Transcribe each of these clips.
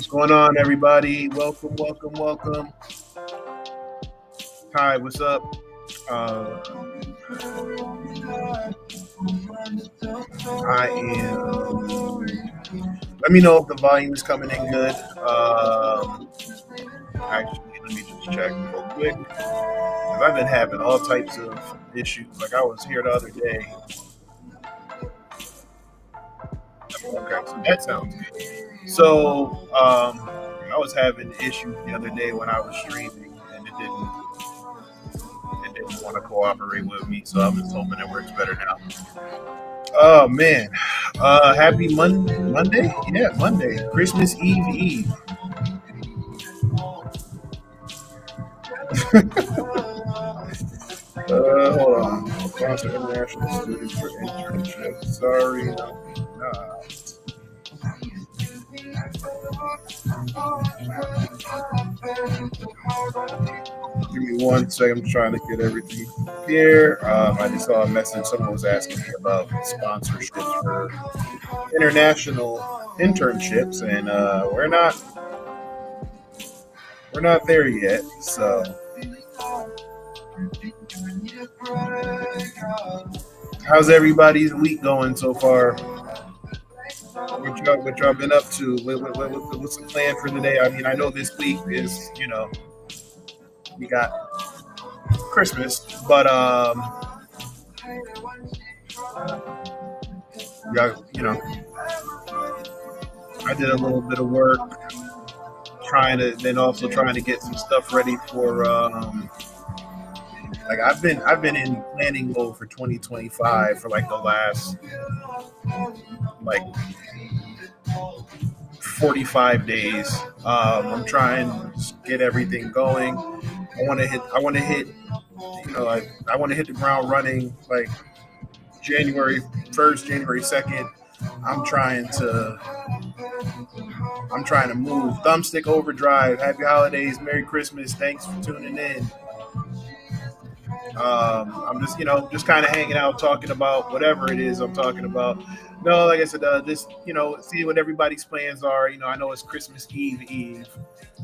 What's going on, everybody? Welcome, welcome, welcome. Hi, what's up? I am. Let me know if the volume is coming in good. Actually, let me just check real quick. 'Cause I've been having all types of issues. Like I was here the other day. Okay, so that sounds good. So I was having issues the other day when I was streaming, and it didn't want to cooperate with me. So I'm just hoping it works better now. Oh man, happy Monday? Yeah, Monday, Christmas Eve. Hold on. Apply to international students for internship. Sorry, no, not. Give me 1 second. I'm trying to get everything here. I just saw a message. Someone was asking me about sponsorships for international internships, and we're not there yet. So, how's everybody's week going so far? What y'all been up to? What's the plan for today? I mean, I know this week is, we got Christmas, but yeah, I did a little bit of work trying to get some stuff ready for like I've been in planning mode for 2025 for like the last like 45 days. I'm trying to get everything going. I want to hit the ground running like January 1st, January 2nd. I'm trying to I'm trying to move. Thumbstick Overdrive. Happy holidays, Merry Christmas. Thanks for tuning in. I'm just kind of hanging out, talking about whatever it is I'm talking about. No, like I said, just see what everybody's plans are. I know it's Christmas Eve.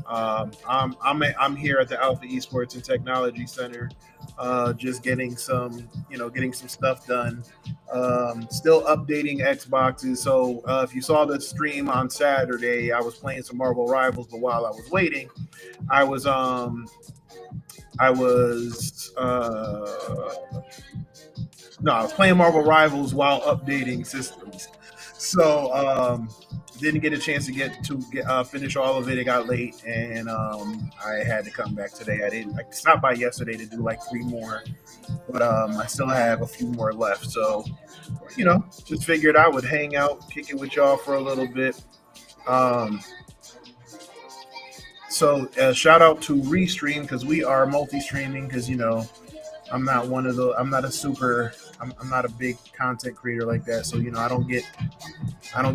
I'm here at the Alpha Esports and Technology Center, just getting some stuff done. Still updating Xboxes. So if you saw the stream on Saturday, I was playing some Marvel Rivals, but while I was waiting, I was I was no, I was playing Marvel Rivals while updating systems. So didn't get a chance to finish all of it. It got late, and I had to come back today. I stopped by yesterday to do like three more, but I still have a few more left. So just figured I would hang out, kick it with y'all for a little bit. Um, so shout out to Restream because we are multi-streaming because I'm not a super I'm not a big content creator like that. So I don't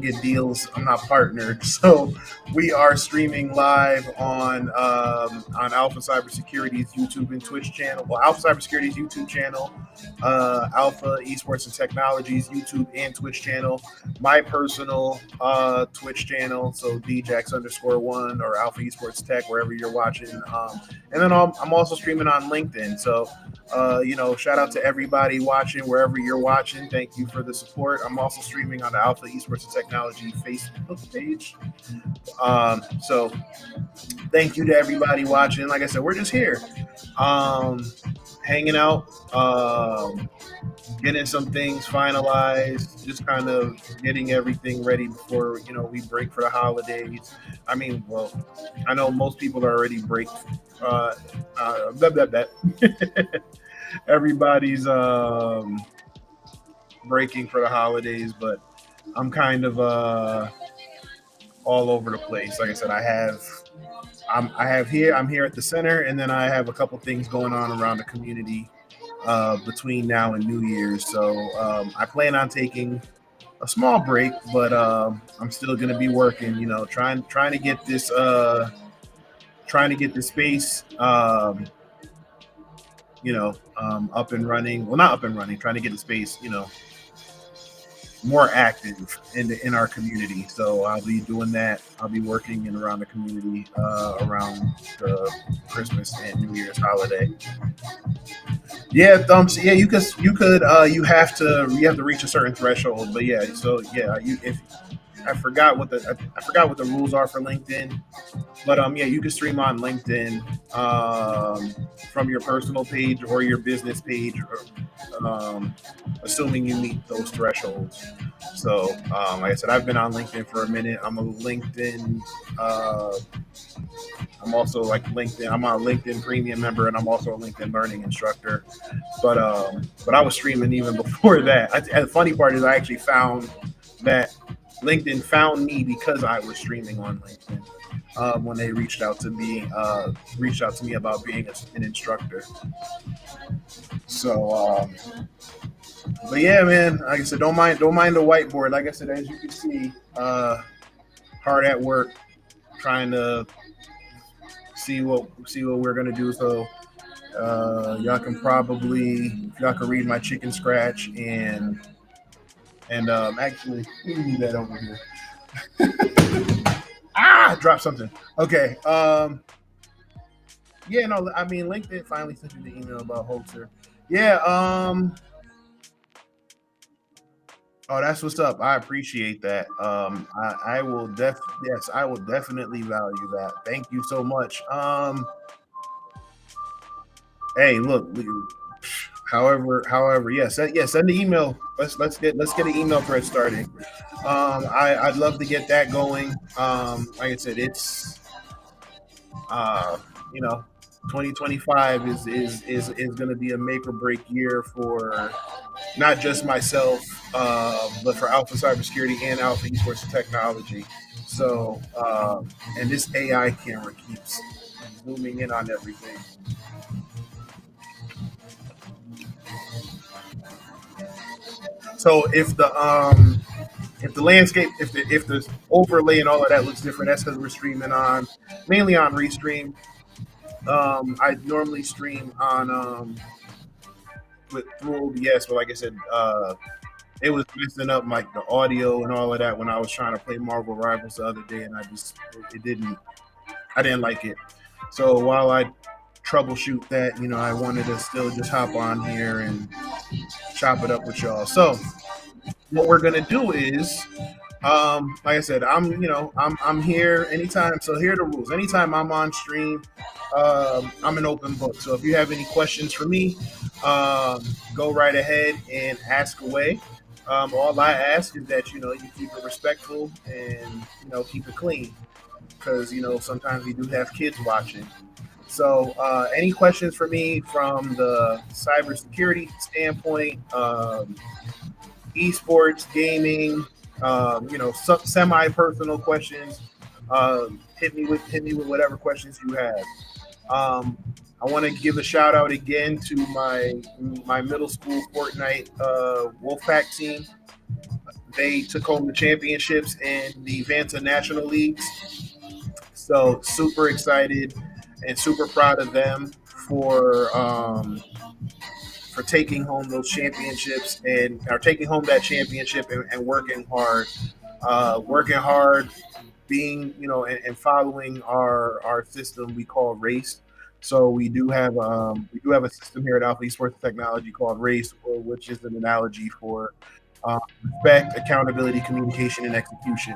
get deals. I'm not partnered. So we are streaming live on Alpha Cybersecurity's YouTube and Twitch channel. Well, Alpha Cybersecurity's YouTube channel, Alpha Esports and Technologies YouTube and Twitch channel, my personal Twitch channel, so djax_1 or Alpha Esports Tech, wherever you're watching. And then I'm also streaming on LinkedIn. So shout out to everybody watching wherever you're watching. Thank you for the support. I'm also streaming on the Alpha Esports and Technology Facebook page. So thank you to everybody watching. Like I said, we're just here, hanging out, getting some things finalized, just kind of getting everything ready before we break for the holidays. I mean, well, I know most people are already break. Blah, blah, blah. Everybody's breaking for the holidays, but I'm kind of all over the place. Like I said, I'm here at the center, and then I have a couple things going on around the community between now and New Year's. So I plan on taking a small break, but I'm still going to be working. Trying to get this space. Up and running. Well, not up and running. Trying to get the space, more active in our community. So I'll be doing that. I'll be working in around the community around the Christmas and New Year's holiday. Yeah, yeah, you have to reach a certain threshold. But yeah, so yeah, if I forgot what the rules are for LinkedIn. But yeah, you can stream on LinkedIn from your personal page or your business page, assuming you meet those thresholds. So, like I said, I've been on LinkedIn for a minute. I'm a LinkedIn. I'm also like LinkedIn. I'm a LinkedIn Premium member, and I'm also a LinkedIn Learning instructor. But I was streaming even before that. The funny part is I actually found that LinkedIn found me because I was streaming on LinkedIn. When they reached out to me about being an instructor. So, but yeah, man, like I said, don't mind the whiteboard. Like I said, as you can see, hard at work trying to see what we're gonna do. So y'all can probably, if y'all can read my chicken scratch and actually let me leave that over here. I dropped something. Okay. Yeah, no, I mean LinkedIn finally sent me the email about Holzer. Yeah, oh, that's what's up. I appreciate that. I will yes, I will definitely value that. Thank you so much. Hey, look, however, yes, send the email. Let's get an email thread started. I'd love to get that going. Like I said, it's uh, you know, 2025 is going to be a make or break year for not just myself, but for Alpha Cybersecurity and Alpha Esports and Technology. So, and this AI camera keeps zooming in on everything. So if the landscape, if the overlay and all of that looks different, that's because we're streaming on mainly on Restream. I normally stream on with through OBS, but like I said, it was messing up like the audio and all of that when I was trying to play Marvel Rivals the other day, and it didn't I didn't like it. So while I troubleshoot that, I wanted to still just hop on here and chop it up with y'all. So what we're gonna do is, like I said, I'm here anytime. So here are the rules. Anytime I'm on stream, I'm an open book. So if you have any questions for me, go right ahead and ask away. All I ask is that you keep it respectful and keep it clean because sometimes we do have kids watching. So any questions for me from the cybersecurity standpoint, esports, gaming, semi-personal questions. Hit me with whatever questions you have. Um, I want to give a shout out again to my middle school Fortnite Wolfpack team. They took home the championships in the Vanta National Leagues. So super excited and super proud of them for taking home those championships and are taking home that championship and working hard, being and following our system we call race. So we do have a system here at Alpha Esports Technology called race, which is an analogy for respect, accountability, communication, and execution.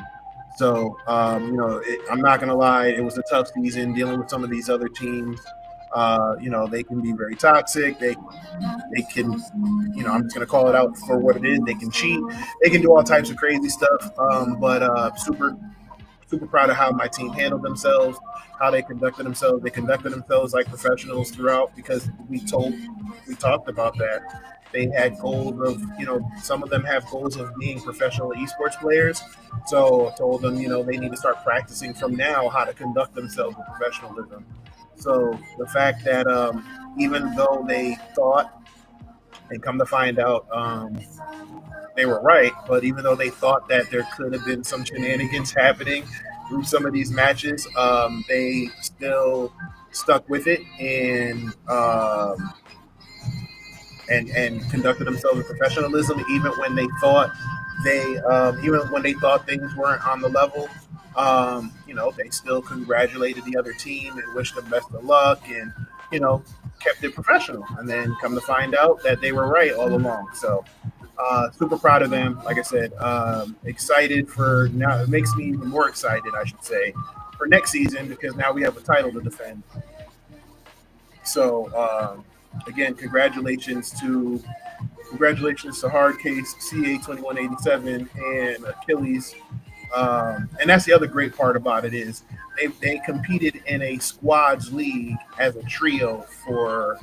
So I'm not gonna lie, it was a tough season dealing with some of these other teams. They can be very toxic. They can, I'm just gonna call it out for what it is. They can cheat. They can do all types of crazy stuff. But super proud of how my team handled themselves, how they conducted themselves. They conducted themselves like professionals throughout because we talked about that. They had goals of, some of them have goals of being professional esports players. So I told them, they need to start practicing from now how to conduct themselves with professionalism. So the fact that even though they thought and come to find out they were right, but even though they thought that there could have been some shenanigans happening through some of these matches, they still stuck with it and conducted themselves with professionalism, even when they thought things weren't on the level. They still congratulated the other team and wished them best of luck, and you know, kept it professional. And then come to find out that they were right all along. So super proud of them. Like I said, excited for now. It makes me even more excited, I should say, for next season because now we have a title to defend. So again, congratulations to Hard Case, CA 2187, and Achilles. And that's the other great part about it is they competed in a squads league as a trio for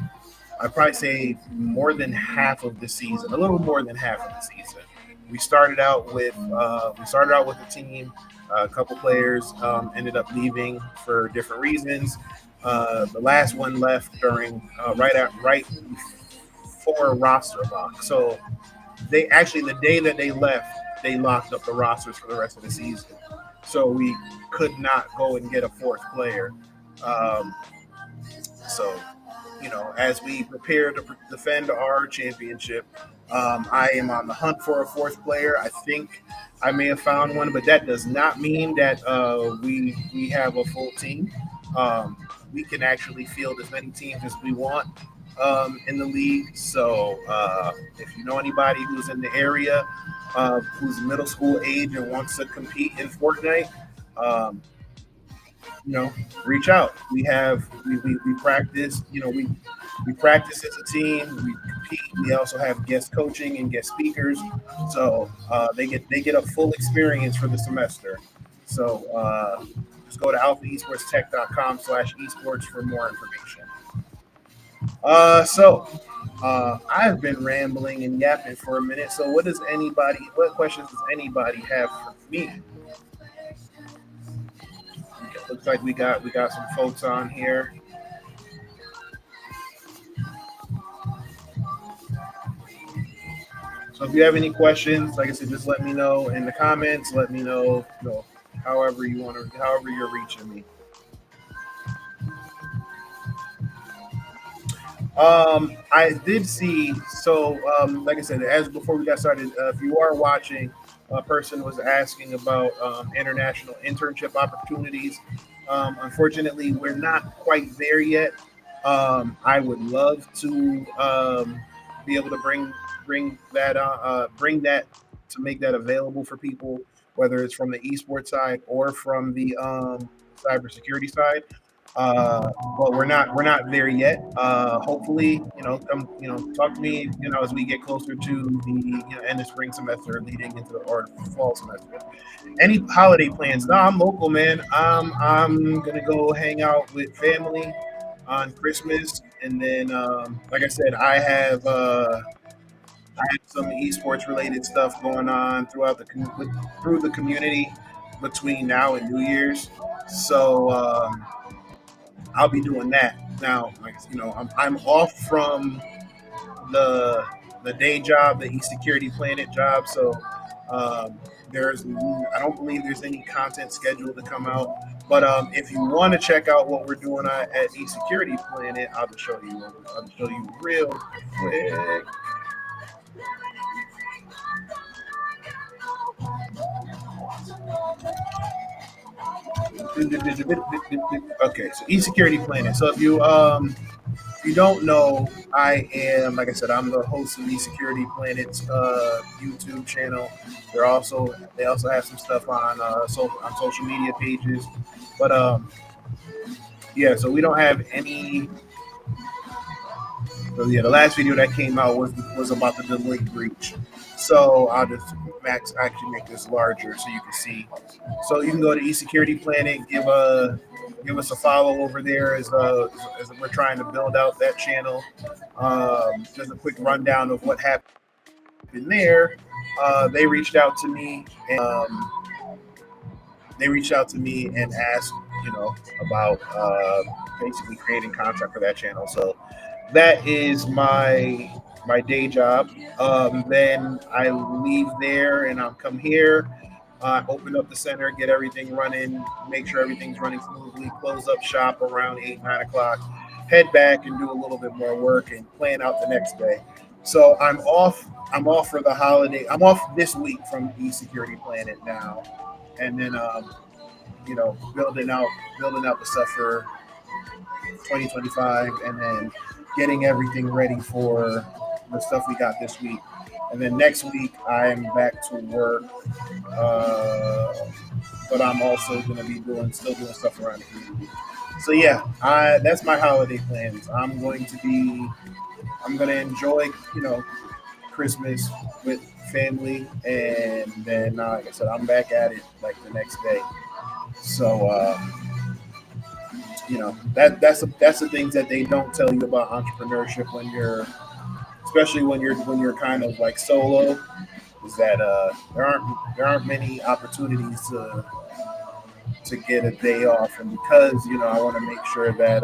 I'd probably say more than half of the season, a little more than half of the season. We started out with a team. A couple players ended up leaving for different reasons. The last one left during right before roster lock. So they actually the day that they left, they locked up the rosters for the rest of the season. so we could not go and get a fourth player. Um, so, as we prepare to defend our championship, I am on the hunt for a fourth player. I think I may have found one, but that does not mean that we have a full team. Um, we can actually field as many teams as we want in the league. So, if you know anybody who's in the area, who's middle school age and wants to compete in Fortnite, um, you know, reach out. We practice. We practice as a team. We compete. We also have guest coaching and guest speakers, so they get a full experience for the semester. So just go to alphaesportstech.com/esports for more information. I've been rambling and yapping for a minute. So what questions does anybody have for me? Okay, looks like we got some folks on here. So if you have any questions, like I said, just let me know in the comments. Let me know, however you want to, however you're reaching me. I did see. So, like I said, as before we got started, if you are watching, a person was asking about international internship opportunities. Unfortunately, we're not quite there yet. I would love to be able to bring that to make that available for people, whether it's from the esports side or from the cybersecurity side. Uh, but we're not there yet. Hopefully, come talk to me. As we get closer to the end of spring semester, leading into the or fall semester. Any holiday plans? No, I'm local, man. I'm gonna go hang out with family on Christmas, and then, like I said, I have some esports related stuff going on through the community between now and New Year's. So I'll be doing that now. Like, I'm off from the the day job, the e-security planet job. So um, I don't believe there's any content scheduled to come out. But if you want to check out what we're doing at e-security planet, I'll just show you. I'll show you real quick. Okay, so e-security planet. So if you don't know, I am, like I said, I'm the host of the Security Planet's YouTube channel. They also have some stuff on social media pages, but yeah. So we don't have any. So yeah, the last video that came out was about the Deloitte breach. So I'll just actually make this larger so you can see. So you can go to eSecurity Planet, give us a follow over there as we're trying to build out that channel. Just a quick rundown of what happened there. They reached out to me. They reached out to me and asked, about basically creating content for that channel. So that is my day job. Then I leave there and I'll come here, open up the center, get everything running, make sure everything's running smoothly, close up shop around 8, 9 o'clock, head back and do a little bit more work and plan out the next day. So I'm off. I'm off for the holiday. I'm off this week from the Security Planet now, and then building out the stuff for 2025, and then getting everything ready for the stuff we got this week. And then next week, I'm back to work, uh, but I'm also going to be still doing stuff around the community. So yeah, that's my holiday plans. I'm going to enjoy, Christmas with family, and then, like I said, I'm back at it like the next day. So, that's the things that they don't tell you about entrepreneurship especially when you're kind of like solo, is that there aren't many opportunities to get a day off, and because I want to make sure that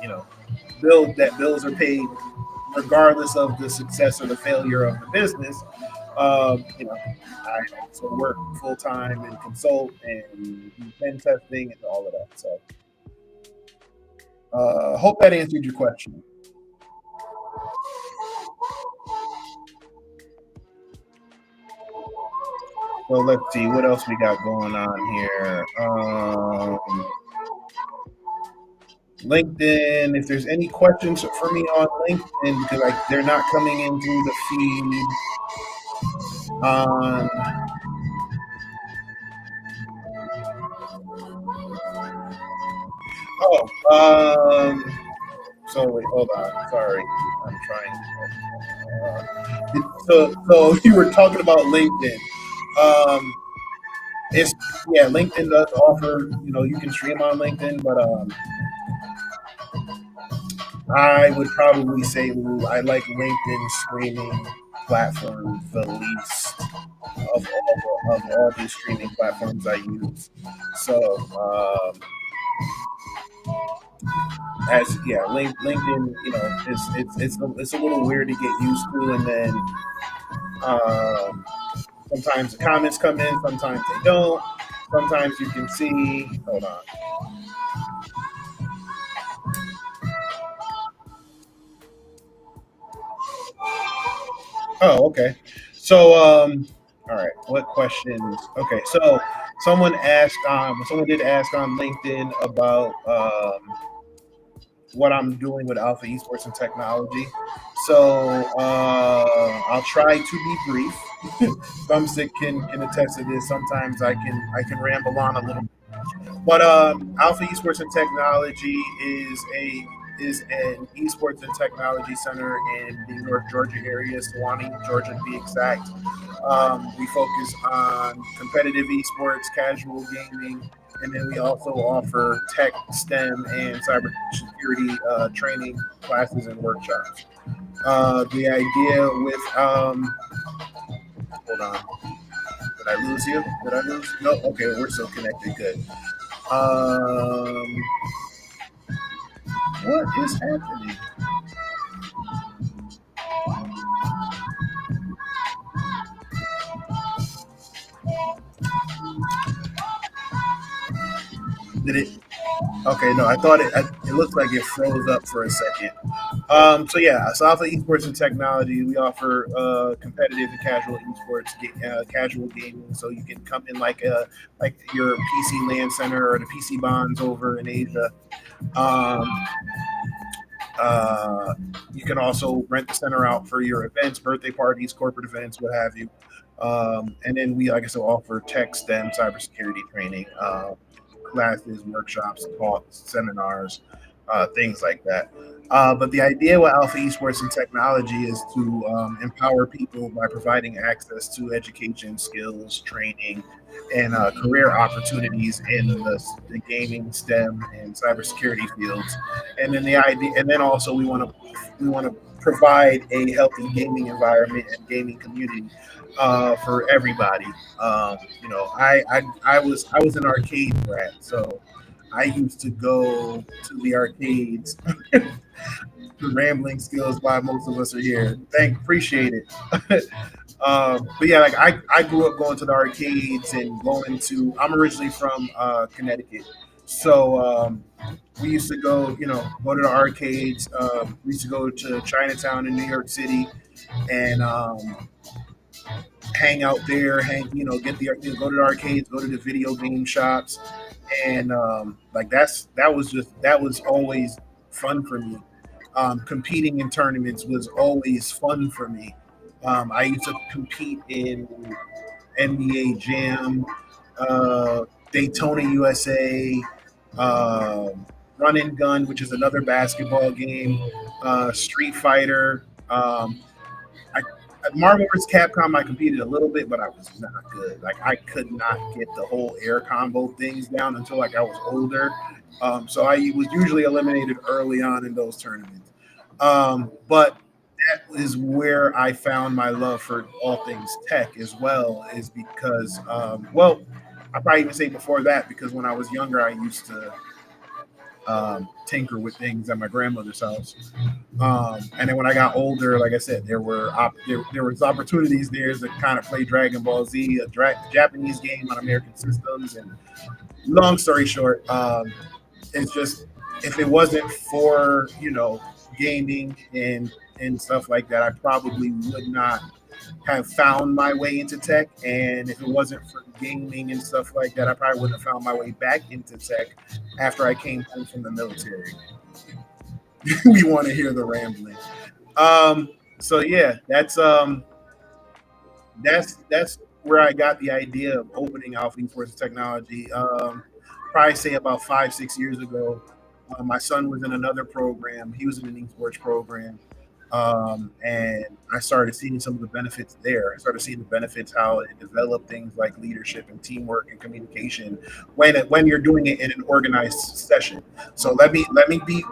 you know bills are paid regardless of the success or the failure of the business. I also work full time and consult and do pen testing and all of that. So, hope that answered your question. So let's see what else we got going on here. LinkedIn. If there's any questions for me on LinkedIn, because like they're not coming in through the feed. Um, so wait, hold on. Sorry, I'm trying. So you were talking about LinkedIn. Um, it's yeah, LinkedIn does offer. You can stream on LinkedIn, but I would probably say, Lou, I like LinkedIn streaming platform the least of all the streaming platforms I use. So, as yeah, LinkedIn, it's a little weird to get used to, and then um, sometimes the comments come in, sometimes they don't. Sometimes you can see. Hold on. Oh, okay. So, all right. What questions? Okay, so someone did ask on LinkedIn about what I'm doing with Alpha Esports and Technology. So, I'll try to be brief. Thumbstick can attest to this. Sometimes I can ramble on a little. But Alpha Esports and Technology is an esports and technology center in the North Georgia area, Sewanee, Georgia to be exact. We focus on competitive esports, casual gaming, and then we also offer tech, STEM, and cybersecurity training classes and workshops. The idea with hold on, did I lose you? Did I lose? No. Okay, we're still connected. Good. Um, what is happening? Did it? Okay, no, I thought it looked like it froze up for a second. So yeah, so Alpha Esports and Technology, we offer competitive and casual esports, casual gaming. So you can come in like your PC LAN center or the PC Bonds over in Asia. Um, you can also rent the center out for your events, birthday parties, corporate events, what have you. And then we, like I said, offer tech, STEM, cybersecurity training, classes, workshops, talks, seminars, things like that. But the idea with Alpha Esports and Technology is to empower people by providing access to education, skills, training, and career opportunities in the gaming, STEM, and cybersecurity fields. And then also we want to provide a healthy gaming environment and gaming community for everybody. I was an arcade brat, so I used to go to the arcades. The rambling skills why most of us are here. Appreciate it. But yeah, like I grew up going to the arcades and going to. I'm originally from Connecticut, so we used to go to the arcades. We used to go to Chinatown in New York City and hang out there, get go to the arcades, go to the video game shops, and like that was always fun for me. Competing in tournaments was always fun for me. I used to compete in NBA Jam, Daytona USA, uh, Run and Gun, which is another basketball game, Street Fighter. I, at Marvel vs. Capcom, I competed a little bit, but I was not good. Like I could not get the whole air combo things down until like I was older. So I was usually eliminated early on in those tournaments. But that is where I found my love for all things tech as well, is because, I probably even say before that, because when I was younger, I used to tinker with things at my grandmother's house. And then when I got older, like I said, there was opportunities there to kind of play Dragon Ball Z, a Japanese game on American systems. And long story short, it's just if it wasn't for gaming and stuff like that, I probably would not have found my way into tech. And if it wasn't for gaming and stuff like that, I probably wouldn't have found my way back into tech after I came home from the military. We want to hear the rambling. Um, so yeah, that's where I got the idea of opening Alpha Esports Technology. Probably say about 5 6 years ago. My son was in another program. He was in an esports program, and I started seeing some of the benefits there. I started seeing the benefits how it developed things like leadership and teamwork and communication when you're doing it in an organized session. So let me be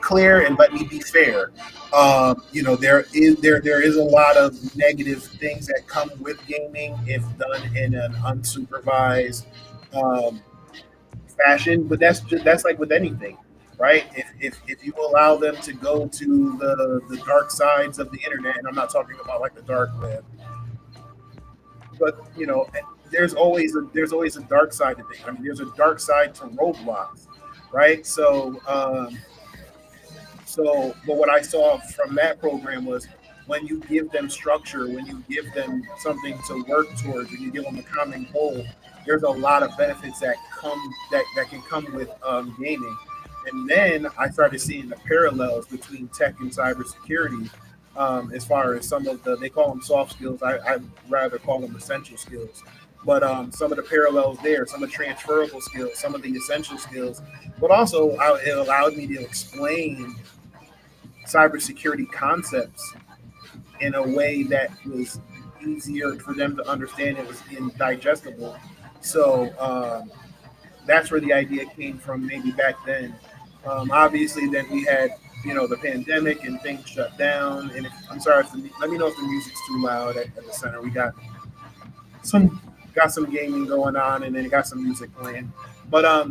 clear and let me be fair. There is a lot of negative things that come with gaming if done in an unsupervised um, fashion, but that's like with anything, right? If you allow them to go to the dark sides of the internet, and I'm not talking about like the dark web, but there's always a dark side to things. I mean, there's a dark side to Roblox, right? But what I saw from that program was when you give them structure, when you give them something to work towards, when you give them a common goal, there's a lot of benefits that can come with gaming. And then I started seeing the parallels between tech and cybersecurity. As far as some of they call them soft skills. I rather call them essential skills. But some of the parallels there, some of the transferable skills, some of the essential skills, but also it allowed me to explain cybersecurity concepts in a way that was easier for them to understand. It was indigestible. So that's where the idea came from, maybe back then. Obviously, then we had the pandemic and things shut down. And I'm sorry, let me know if the music's too loud at the center. We some got some gaming going on, and then got some music playing. But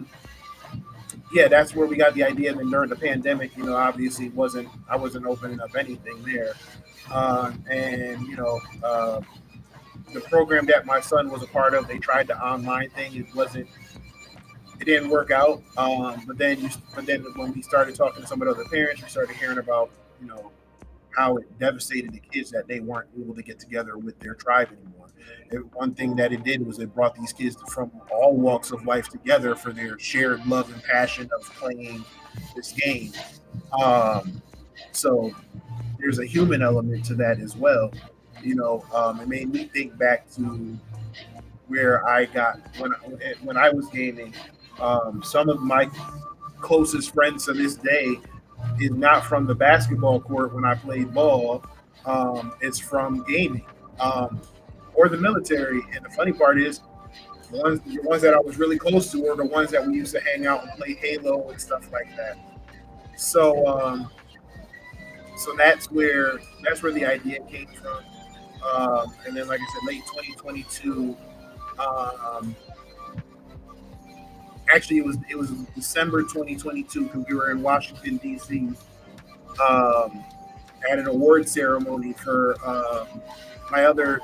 yeah, that's where we got the idea. And then during the pandemic, obviously wasn't I wasn't opening up anything there, and the program that my son was a part of, they tried the online thing. It didn't work out. But then when we started talking to some of the other parents, we started hearing about you know how it devastated the kids that they weren't able to get together with their tribe anymore. One thing that it did was it brought these kids from all walks of life together for their shared love and passion of playing this game. Um, so there's a human element to that as well. It made me think back to where I got when I was gaming. Some of my closest friends to this day is not from the basketball court when I played ball. It's from gaming or the military. And the funny part is, the ones that I was really close to were the ones that we used to hang out and play Halo and stuff like that. So, so that's where the idea came from. And then, like I said, late 2022. Um, Actually, it was December 2022 because we were in Washington D.C. At an award ceremony for my other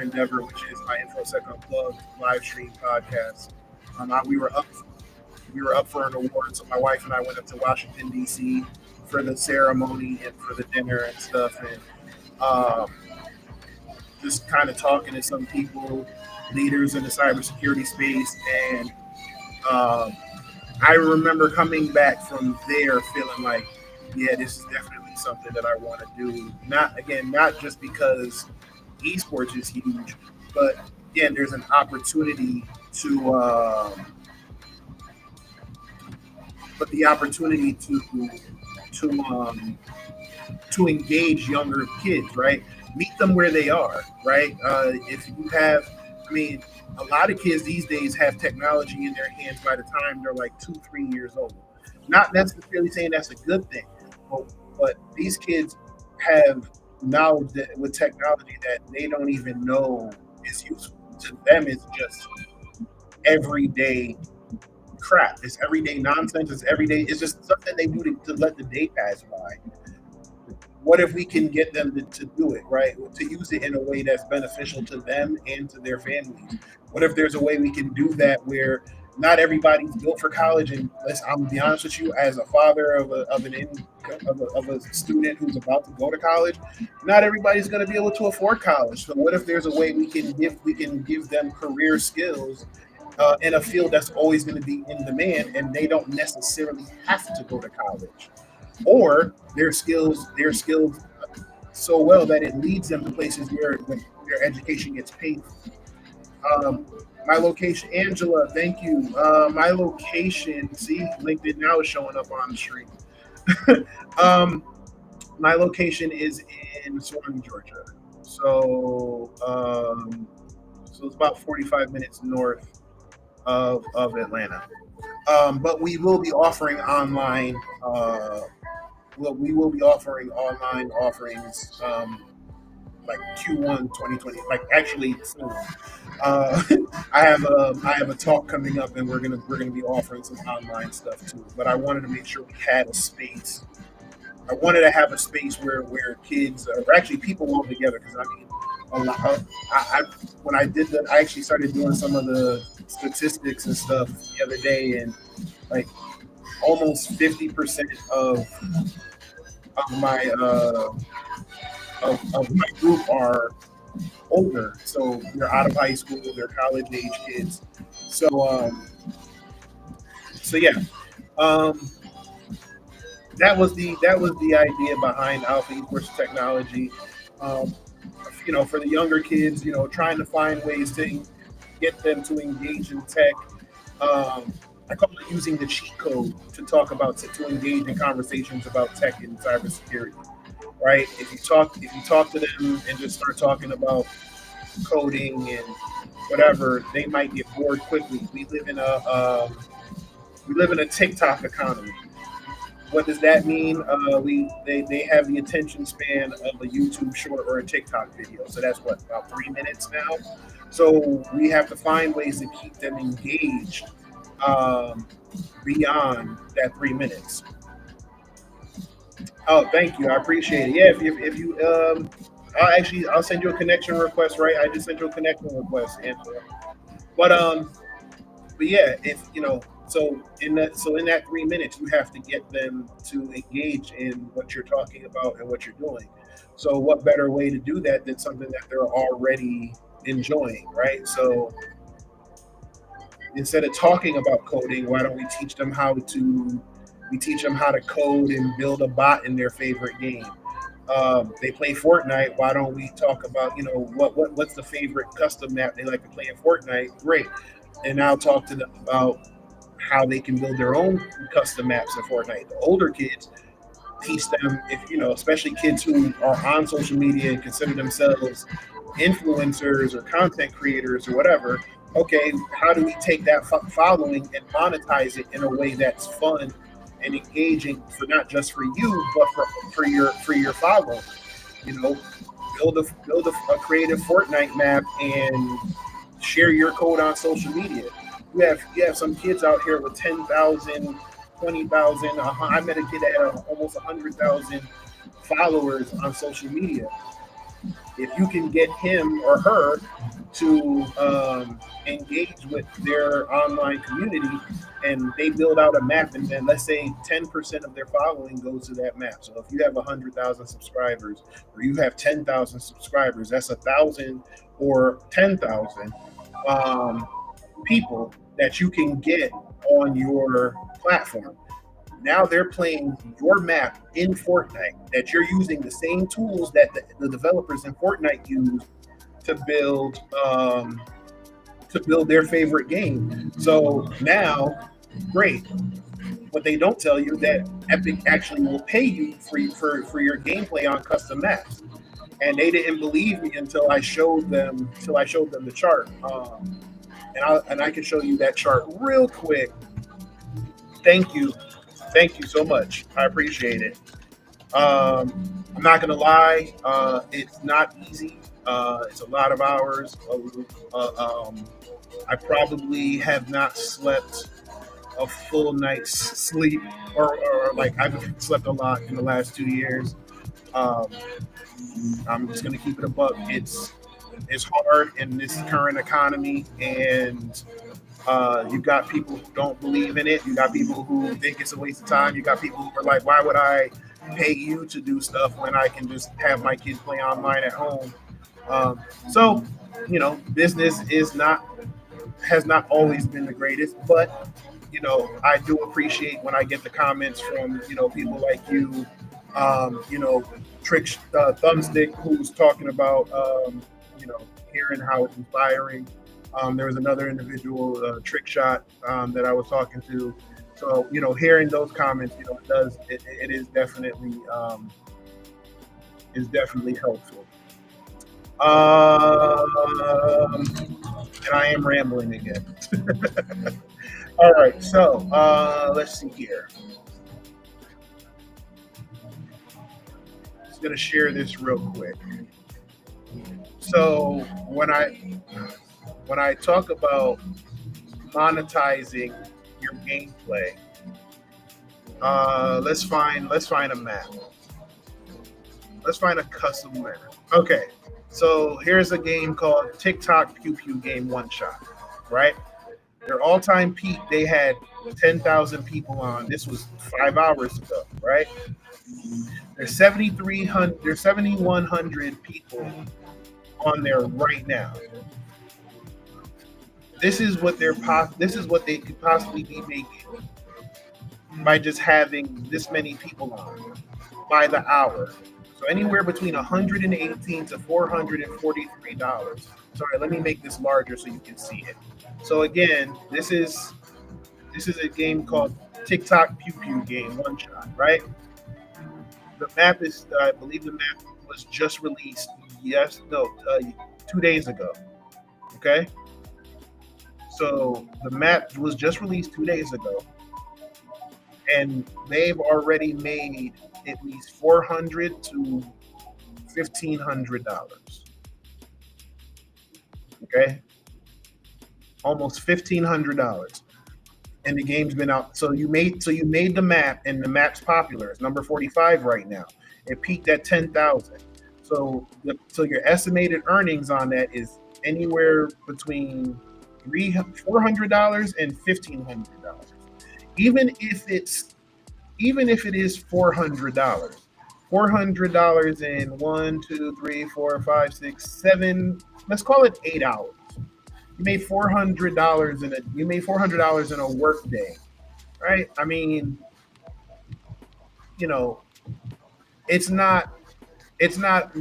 endeavor, which is my InfoSec Unplugged live stream podcast. We were up for an award, so my wife and I went up to Washington D.C. for the ceremony and for the dinner and stuff, and um, just kind of talking to some people, leaders in the cybersecurity space, and um, I remember coming back from there feeling like, yeah, this is definitely something that I want to do. Not just because esports is huge, but again, there's an opportunity but the opportunity to engage younger kids, right? Meet them where they are, right? If you have, I mean, a lot of kids these days have technology in their hands by the time they're like 2 3 years old. Not necessarily saying that's a good thing, but these kids have knowledge that with technology that they don't even know is useful to them. It's just everyday crap. It's everyday nonsense. It's everyday. It's just something they do to let the day pass by. What if we can get them to do it right, to use it in a way that's beneficial to them and to their families? What if there's a way we can do that where not everybody's built for college? And I'm gonna be honest with you, as a father of a student who's about to go to college, not everybody's going to be able to afford college. So what if there's a way we can give them career skills in a field that's always going to be in demand, and they don't necessarily have to go to college, or their skills so well that it leads them to places where their education gets paid. Um, my location, Angela, thank you. My location, see, LinkedIn now is showing up on the screen. um, my location is in Swan, Georgia. So, so it's about 45 minutes north of Atlanta. But we will be offering online. Well, we will be offering online offerings like Q1 2020, like actually soon. Uh, I have a talk coming up, and we're gonna be offering some online stuff too. But I wanted to make sure we had a space. I wanted to have a space where kids, or actually people all together, because I mean, a lot, when I did that, I actually started doing some of the statistics and stuff the other day, and like almost 50% of my of my group are older, so they're out of high school, they're college age kids. So so yeah, um, that was the idea behind Alpha Esports Technology. Um, for the younger kids, trying to find ways to get them to engage in tech. Um, I call it using the cheat code to talk about to engage in conversations about tech and cybersecurity. Right? If you talk to them and just start talking about coding and whatever, they might get bored quickly. We live in a TikTok economy. What does that mean? They have the attention span of a YouTube short or a TikTok video. So that's what, about 3 minutes now. So we have to find ways to keep them engaged um, beyond that 3 minutes. Oh, thank you. I appreciate it. Yeah, if you I'll send you a connection request. Right, I just sent you a connection request, Angela. But but yeah, if so in that 3 minutes, you have to get them to engage in what you're talking about and what you're doing. So what better way to do that than something that they're already enjoying, right? So instead of talking about coding, why don't we teach them how to code and build a bot in their favorite game? They play Fortnite. Why don't we talk about what's the favorite custom map they like to play in Fortnite? Great, and I'll talk to them about how they can build their own custom maps in Fortnite. The older kids, teach them, if especially kids who are on social media and consider themselves influencers or content creators or whatever. Okay, how do we take that following and monetize it in a way that's fun and engaging, for not just for you but for your following? You know, build a creative Fortnite map and share your code on social media. You have some kids out here with 10,000, 20,000. I met a kid that had almost 100,000 followers on social media. If you can get him or her to engage with their online community, and they build out a map, and then let's say 10% of their following goes to that map. So if you have 100,000 subscribers, or you have 10,000 subscribers, that's 1,000 or 10,000 um, people that you can get on your platform. Now they're playing your map in Fortnite, that you're using the same tools that the developers in Fortnite use to build their favorite game. So now, great. What they don't tell you, that Epic actually will pay you for your gameplay on custom maps. And they didn't believe me until I showed them the chart. And I can show you that chart real quick. Thank you. Thank you so much. I appreciate it. I'm not gonna lie, it's not easy. It's a lot of hours. I probably have not slept a full night's sleep, or like I've slept a lot in the last 2 years. Um, I'm just gonna keep it a buck. It's hard in this current economy, and you got people who don't believe in it. You got people who think it's a waste of time. You got people who are like, why would I pay you to do stuff when I can just have my kid play online at home? So, business is not has not always been the greatest, but I do appreciate when I get the comments from people like you, you know, Trick Thumbstick, who's talking about you know hearing how it's inspiring. There was another individual, Trick Shot, that I was talking to. So hearing those comments, it is definitely helpful. And I am rambling again. All right, so let's see here. Just gonna share this real quick. So when I talk about monetizing your gameplay, let's find a map. Let's find a custom map. Okay, so here's a game called TikTok Pew Pew Game One Shot. Right, their all-time peak, they had 10,000 people on. This was 5 hours ago. Right, there's 7,300. There's 7,100 people on there right now. This is what they could possibly be making by just having this many people on by the hour. So anywhere between 118 to $443. Sorry, let me make this larger so you can see it. So again, this is a game called TikTok Pew Pew Game One Shot, right? The map is, I believe, the map was just released. Yes, no, 2 days ago. Okay, so the map was just released 2 days ago, and they've already made at least $400 to $1,500. Okay, almost $1,500, and the game's been out. So you made the map, and the map's popular. It's number 45 right now. It peaked at 10,000. So your estimated earnings on that is anywhere between $400 and $1,500. Even if it is $400 in one, two, three, four, five, six, seven. Let's call it 8 hours. You made $400 in a work day, right? I mean, you know, it's not it's not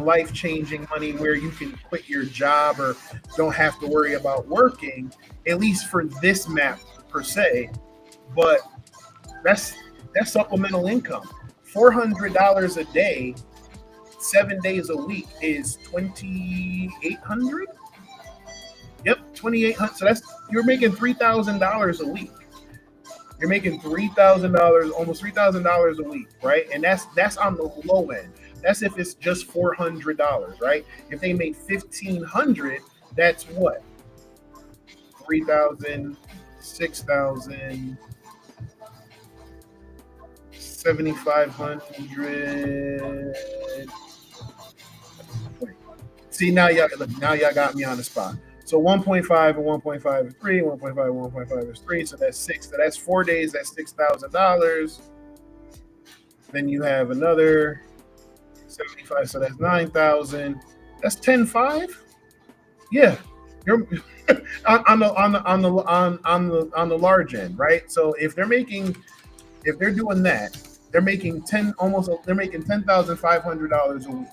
life changing money where you can quit your job or don't have to worry about working, at least for this map per se. But that's that's supplemental income. $400 a day, 7 days a week is 2,800. Yep, 2,800. So that's you're making $3,000 a week. You're making $3,000, almost $3,000 a week, right? And that's on the low end. That's if it's just $400, right? If they made 1,500, that's what 3,000, 6,000, 7,500. See, now y'all got me on the spot. So 1.5 and 1.5 is 3, 1.5 and 1.5 is 3, so that's 6. So that's 4 days, that's $6,000. Then you have another 75, so that's 9,000. That's 10.5. Yeah, you're on the large end, right? So if they're doing that, they're making $10,500 a week.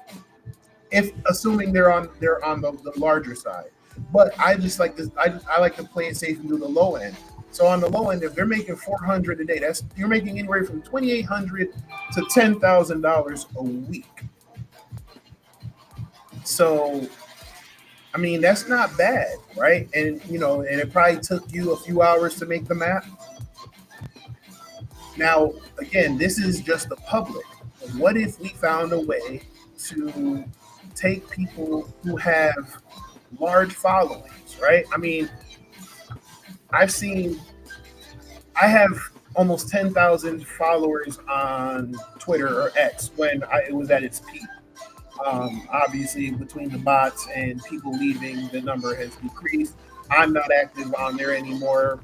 If assuming they're on the larger side. But I just like this. I like to play it safe and do the low end. So on the low end, if they're making 400 a day, that's you're making anywhere from 2,800 to $10,000 a week. So I mean that's not bad, right? And it probably took you a few hours to make the map. Now again, this is just the public. What if we found a way to take people who have large followings, right? I mean, I've seen I have almost 10,000 followers on Twitter or X when it was at its peak. Obviously, between the bots and people leaving, the number has decreased. I'm not active on there anymore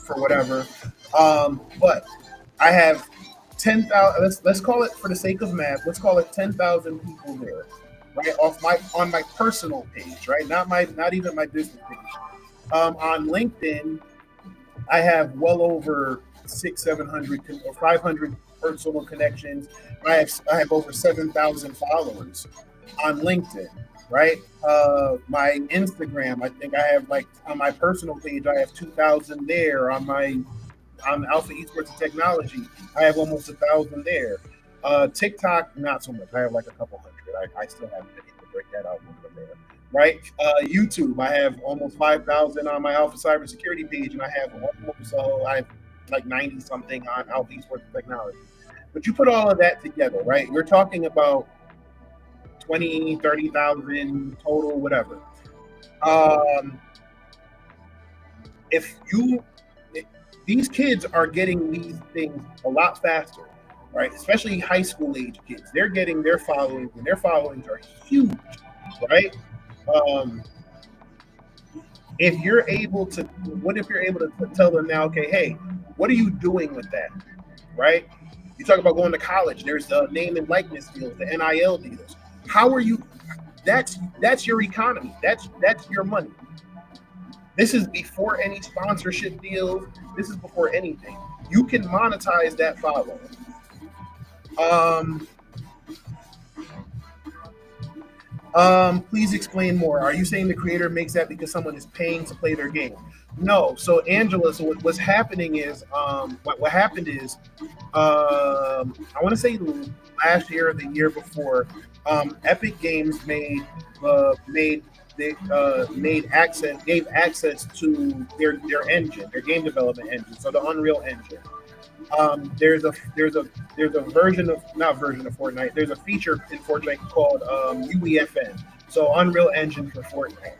for whatever. But I have 10,000. Let's call it, for the sake of math. Let's call it 10,000 people there, right? Off my on my personal page, right? Not even my business page. On LinkedIn, I have well over 600, 700, or 500 personal connections. I have over 7,000 followers on LinkedIn, right? My Instagram, I think I have, like, on my personal page, I have 2,000 there. On Alpha Esports and Technology, I have almost 1,000 there. TikTok, not so much. I have like a couple hundred. I still haven't been able to break that out over there. Right? YouTube, I have almost 5,000 on my Alpha Cybersecurity page, and I have I have like 90 something on Alpha Esports and Technology. But you put all of that together, right? We're talking about 20, 30,000 total, whatever. Um, if you These kids are getting these things a lot faster, right? Especially high school age kids. They're getting their followings, and their followings are huge, right? Um, if you're able to, what if you're able to tell them now, okay, hey, what are you doing with that, right? You talk about going to college. There's the name and likeness deals, the NIL deals. How are you? That's your economy. That's your money. This is before any sponsorship deals. This is before anything. You can monetize that follow. Um, please explain more. Are you saying the creator makes that because someone is paying to play their game? No. So Angela, so what's happening is, what happened is, I want to say last year or the year before, Epic Games made access gave access to their engine, their game development engine, so the Unreal Engine. There's a version of not version of Fortnite. There's a feature in Fortnite called UEFN, so Unreal Engine for Fortnite.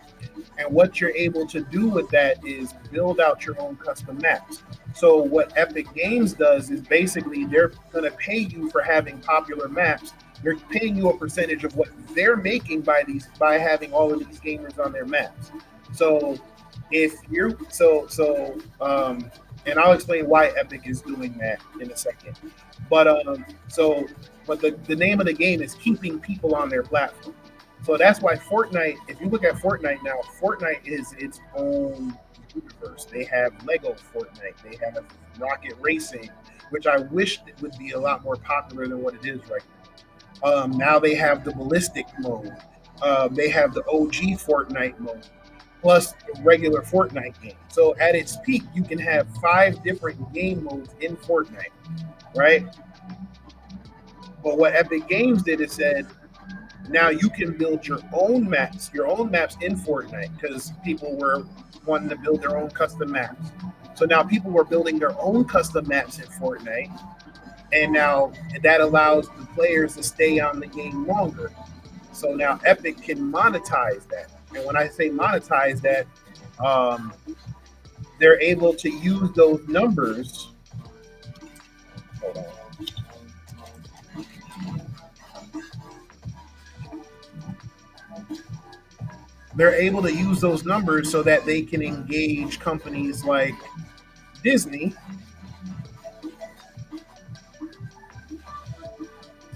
And what you're able to do with that is build out your own custom maps. So what Epic Games does is basically they're going to pay you for having popular maps. They're paying you a percentage of what they're making by having all of these gamers on their maps. So if you're and I'll explain why Epic is doing that in a second. But the name of the game is keeping people on their platform. So that's why Fortnite, if you look at Fortnite now, Fortnite is its own universe. They have Lego Fortnite, they have Rocket Racing, which I wish it would be a lot more popular than what it is right now. Now they have the ballistic mode. They have the OG Fortnite mode, plus the regular Fortnite game. So at its peak, you can have 5 different game modes in Fortnite, right? But what Epic Games did is said, now you can build your own maps in Fortnite, because people were wanting to build their own custom maps. So now people were building their own custom maps in Fortnite, and now that allows the players to stay on the game longer. So now Epic can monetize that. And when I say monetize that, um, they're able to use those numbers. Hold on. They're able to use those numbers so that they can engage companies like Disney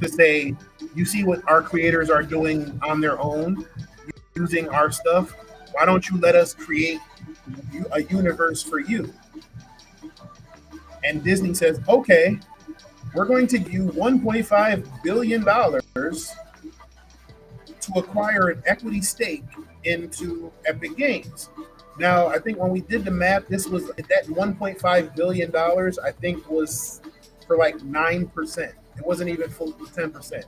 to say, you see what our creators are doing on their own using our stuff? Why don't you let us create a universe for you? And Disney says, okay, we're going to give you $1.5 billion to acquire an equity stake into Epic Games. Now, I think when we did the math, this was that $1.5 billion, I think, was for like 9%. It wasn't even full 10%.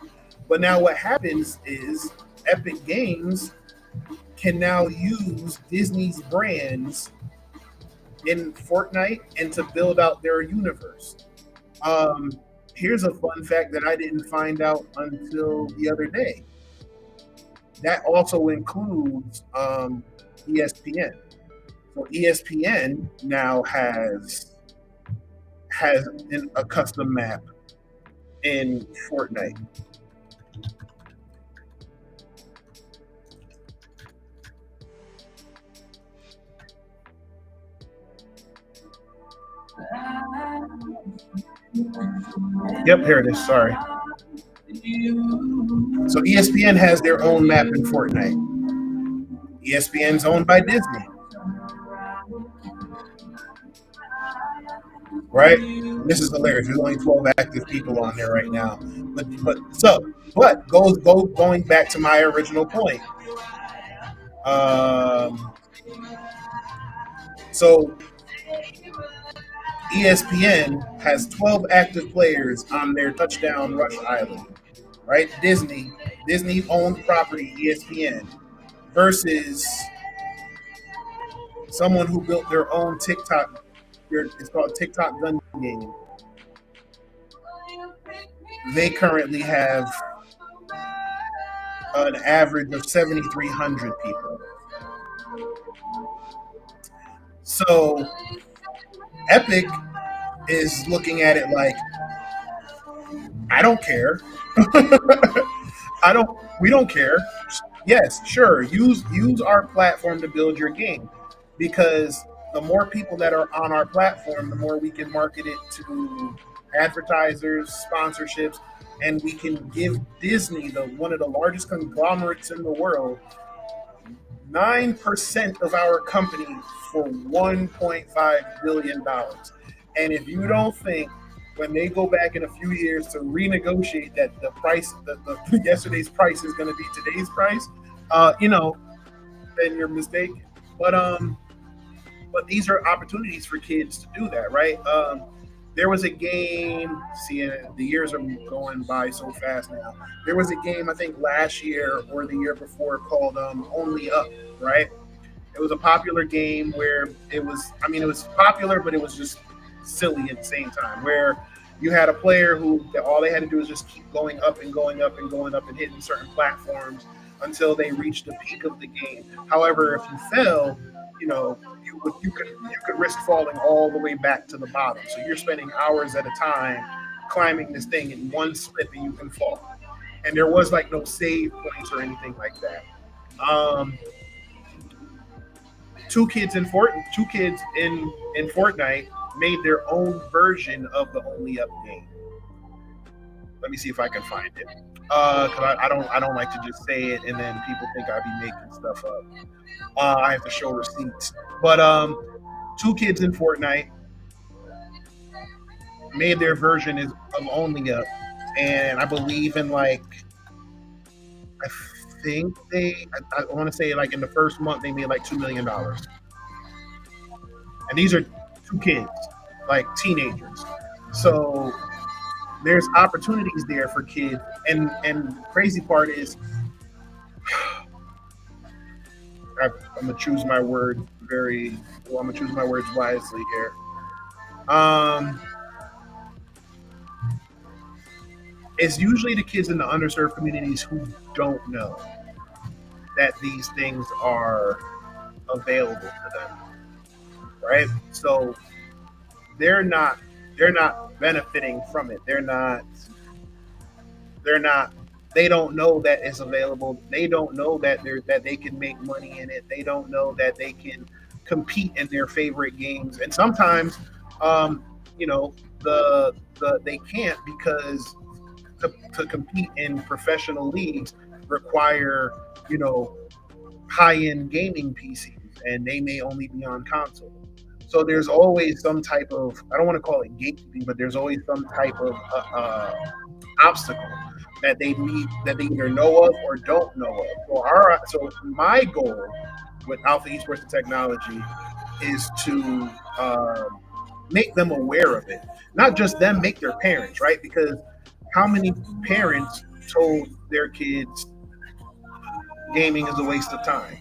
But now what happens is Epic Games can now use Disney's brands in Fortnite and to build out their universe. Um, Here's a fun fact that I didn't find out until the other day. That also includes ESPN. So ESPN now has a custom map in Fortnite. Yep, here it is. Sorry. So ESPN has their own map in Fortnite. ESPN's owned by Disney, right? This is hilarious. There's only 12 active people on there right now. But going back to my original point. Um, so ESPN has 12 active players on their touchdown rush island, right? Disney owned property ESPN versus someone who built their own TikTok. It's called TikTok Gun Game. They currently have an average of 7,300 people. So Epic is looking at it like, I don't care. I don't. We don't care. Yes, sure. Use our platform to build your game, because the more people that are on our platform, the more we can market it to advertisers, sponsorships, and we can give Disney, the one of the largest conglomerates in the world, 9% of our company for $1.5 billion. And if you don't think when they go back in a few years to renegotiate that the price, the yesterday's price is going to be today's price, then you're mistaken. But these are opportunities for kids to do that, right? There was a game. See, the years are going by so fast now. There was a game, I think last year or the year before, called Only Up, right? It was a popular game where it was popular, but it was just silly at the same time. Where you had a player who all they had to do was just keep going up and going up and going up and hitting certain platforms until they reached the peak of the game. However, if you fell, you could risk falling all the way back to the bottom. So you're spending hours at a time climbing this thing in one slip, and you can fall. And there was like no save points or anything like that. Um, two kids in Fortnite made their own version of the Only Up game. Let me see if I can find it. Cause I don't like to just say it and then people think I be making stuff up. I have to show receipts. But two kids in Fortnite made their version of Only Up, and I believe in like I think I want to say like in the first month they made like $2 million, and these are two kids, like teenagers. So there's opportunities there for kids, and crazy part is I'm gonna choose my word very well. I'm gonna choose my words wisely here. Um, it's usually the kids in the underserved communities who don't know that these things are available to them, right? So they're not they're not benefiting from it. They're not they don't know that it's available. They don't know that they can make money in it. They don't know that they can compete in their favorite games. And sometimes um, you know, they can't because to compete in professional leagues require, you know, high-end gaming PCs, and they may only be on console. So there's always some type of, I don't want to call it gatekeeping, but there's always some type of obstacle that they either know of or don't know of. So my goal with Alpha Esports and Technology is to make them aware of it. Not just them, make their parents, right? Because how many parents told their kids gaming is a waste of time?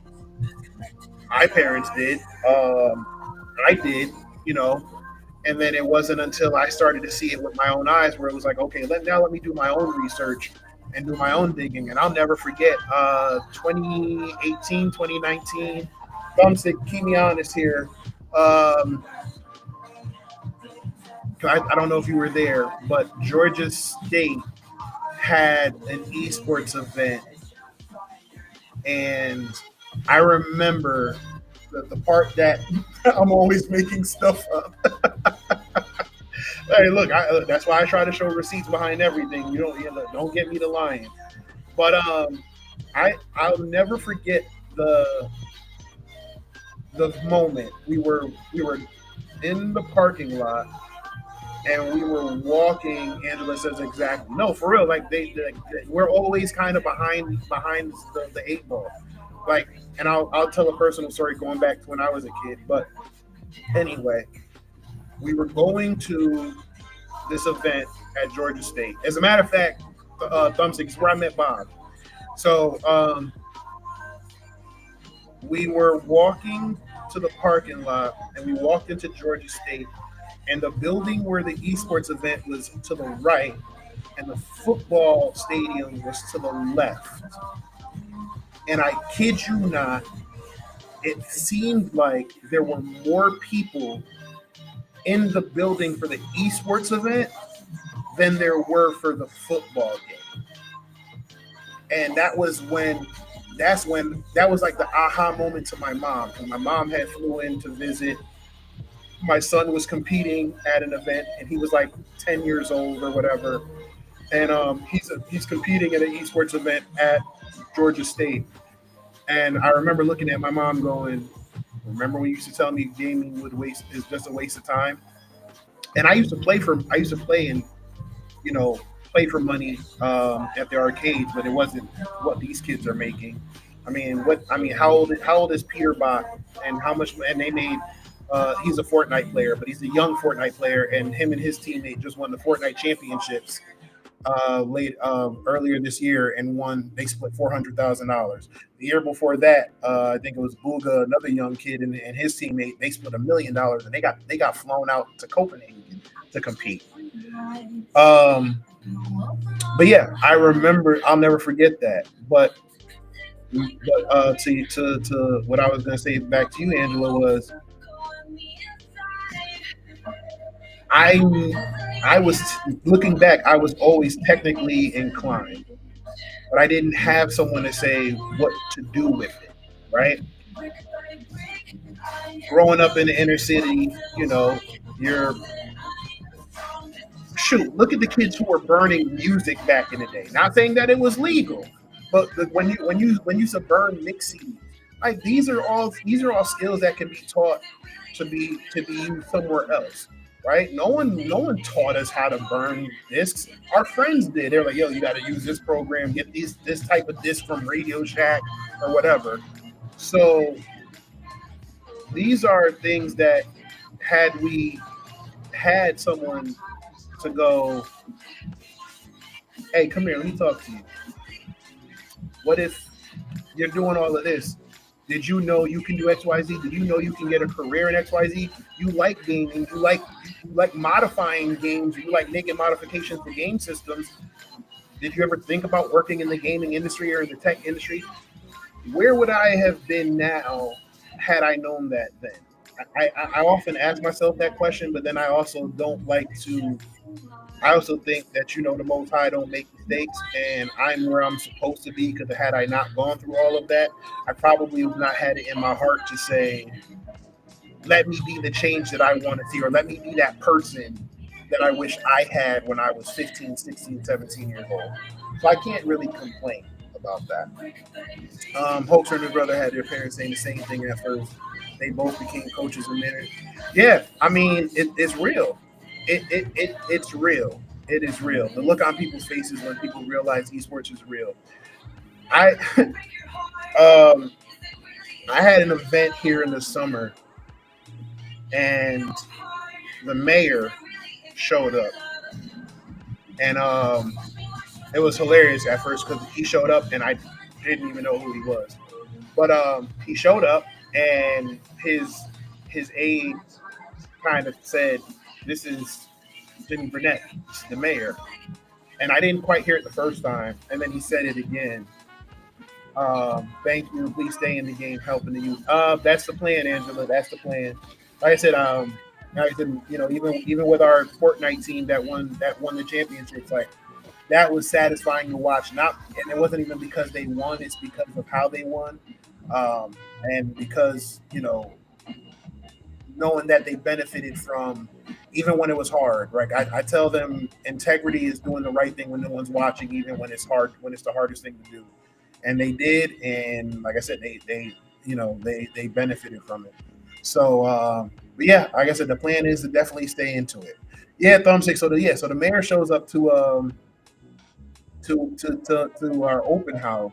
My parents did. I did, you know. And then it wasn't until I started to see it with my own eyes where it was like, okay, let me do my own research and do my own digging. And I'll never forget 2018, 2019, Thumbstick, keep me honest here. Um, I don't know if you were there, but Georgia State had an esports event, and I remember the part that I'm always making stuff up. Hey, look, that's why I try to show receipts behind everything. Don't get me to lying. But I'll never forget the the moment we were in the parking lot and we were walking. Angela says exactly. No, for real. Like we're always kind of behind the eight ball. Like, and I'll tell a personal story going back to when I was a kid. But anyway, we were going to this event at Georgia State. As a matter of fact, Thumbstick is where I met Bob. So we were walking to the parking lot and we walked into Georgia State, and the building where the esports event was to the right and the football stadium was to the left. And I kid you not, it seemed like there were more people in the building for the esports event than there were for the football game. And that was like the aha moment to my mom. Because my mom had flew in to visit. My son was competing at an event, and he was like 10 years old or whatever. And he's competing at an esports event at Georgia State. And I remember looking at my mom going, "Remember when you used to tell me gaming is just a waste of time?" And I used to play and you know play for money at the arcades, but it wasn't what these kids are making. How old is Peter Bach, and how much? And they made. He's a Fortnite player, but he's a young Fortnite player, and him and his teammate just won the Fortnite championships late earlier this year and won. They split $400,000. The year before that, I think it was Booga, another young kid, and his teammate. They split $1 million, and they got flown out to Copenhagen to compete. Um, but yeah, I remember. I'll never forget that. To what I was going to say back to you, Angela, was I I was looking back. I was always technically inclined, but I didn't have someone to say what to do with it. Right? Growing up in the inner city, you're shoot. Look at the kids who were burning music back in the day. Not saying that it was legal, but when you burn mix CDs, like these are all skills that can be taught to be used somewhere else, right? No one taught us how to burn discs. Our friends did. They're like, yo, you got to use this program, get this type of disc from Radio Shack or whatever. So these are things that had we had someone to go, hey, come here, let me talk to you. What if you're doing all of this? Did you know you can do XYZ? Did you know you can get a career in XYZ? You like gaming, you like modifying games, you like making modifications to game systems. Did you ever think about working in the gaming industry or in the tech industry? Where would I have been now had I known that then? I often ask myself that question, but then I also don't like to. I also think that the Most High don't make mistakes, and I'm where I'm supposed to be. Because had I not gone through all of that, I probably would not had it in my heart to say, "Let me be the change that I want to see," or "Let me be that person that I wish I had when I was 15, 16, 17 years old." So I can't really complain about that. Hope's her new brother had their parents saying the same thing at first. They both became coaches in there. Yeah, I mean, it's real. It's real. It is real. The look on people's faces when people realize esports is real. I um I had an event here in the summer, and the mayor showed up, and it was hilarious at first because he showed up and I didn't even know who he was. But he showed up, and his aide kind of said, "This is Jimmy Burnett, the mayor." And I didn't quite hear it the first time, and then he said it again. Thank you. Please stay in the game, helping the youth. That's the plan, Angela. That's the plan. Like I said, even with our Fortnite team that won the championships, like that was satisfying to watch. Not, and it wasn't even because they won; it's because of how they won, and because knowing that they benefited from even when it was hard. Right? I tell them integrity is doing the right thing when no one's watching, even when it's hard, when it's the hardest thing to do. And they did, and like I said, they benefited from it. So, but yeah, like I said, the plan is to definitely stay into it. Yeah, thumbstick. So the mayor shows up to our open house,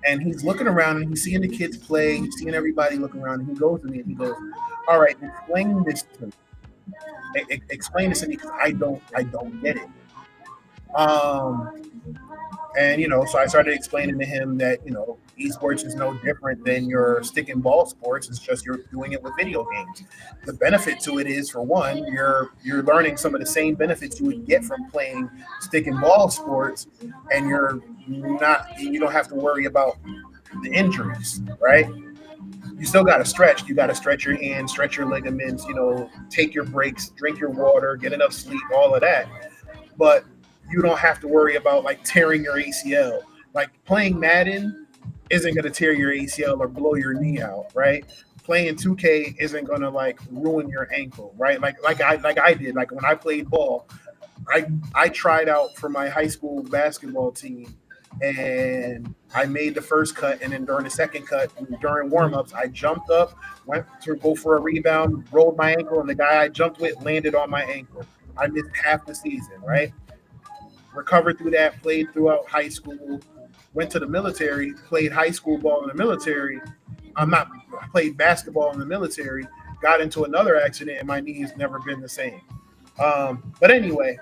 and he's looking around and he's seeing the kids play, he's seeing everybody looking around, and he goes to me and he goes, "All right, explain this to me. Explain this to me because I don't get it." Um, and so I started explaining to him that esports is no different than your stick and ball sports. It's just you're doing it with video games. The benefit to it is, for one, you're learning some of the same benefits you would get from playing stick and ball sports, and you don't have to worry about the injuries, right? You still got to stretch. You got to stretch your hands, stretch your ligaments. Take your breaks, drink your water, get enough sleep, all of that. But you don't have to worry about like tearing your ACL. Like playing Madden isn't going to tear your ACL or blow your knee out, right? Playing 2K isn't going to like ruin your ankle, right? Like I did. Like when I played ball, I tried out for my high school basketball team, and I made the first cut, and then during the second cut, during warmups, I jumped up, went to go for a rebound, rolled my ankle, and the guy I jumped with landed on my ankle. I missed half the season, right? Recovered through that, played throughout high school, went to the military, played high school ball in the military. I'm not played basketball in the military, got into another accident, and my knee has never been the same. But anyway,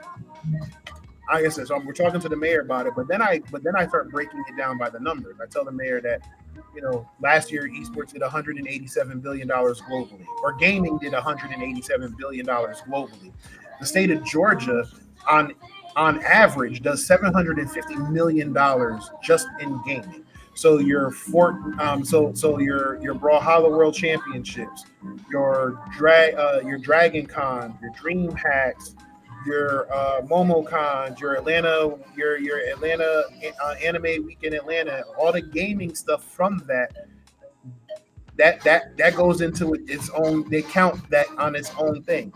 like I said, so we're talking to the mayor about it, but then I start breaking it down by the numbers. I tell the mayor that last year esports did 187 billion dollars globally, or gaming did 187 billion dollars globally. The state of Georgia, on on average, does $750 million just in gaming. So your Brawlhalla World Championships, your Dragon Con, your Dream Hacks, your MomoCons, your Atlanta Anime Week in Atlanta, all the gaming stuff from that goes into its own. They count that on its own thing.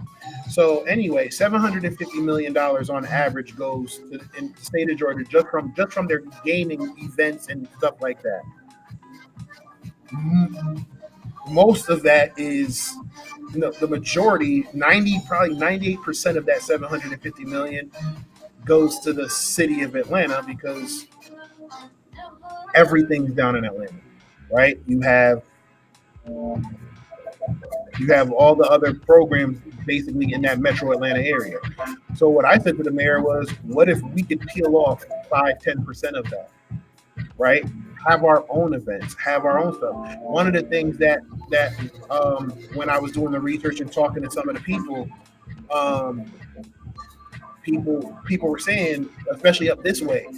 So anyway, $750 million on average goes to in the state of Georgia just from their gaming events and stuff like that. Most of that is the majority, 90, probably 98% of that 750 million goes to the city of Atlanta because everything's down in Atlanta, right? You have all the other programs basically in that metro Atlanta area. So what I said to the mayor was, what if we could peel off 5-10% of that, right? Have our own events, have our own stuff. One of the things that when I was doing the research and talking to some of the people, um, people were saying, especially up this way,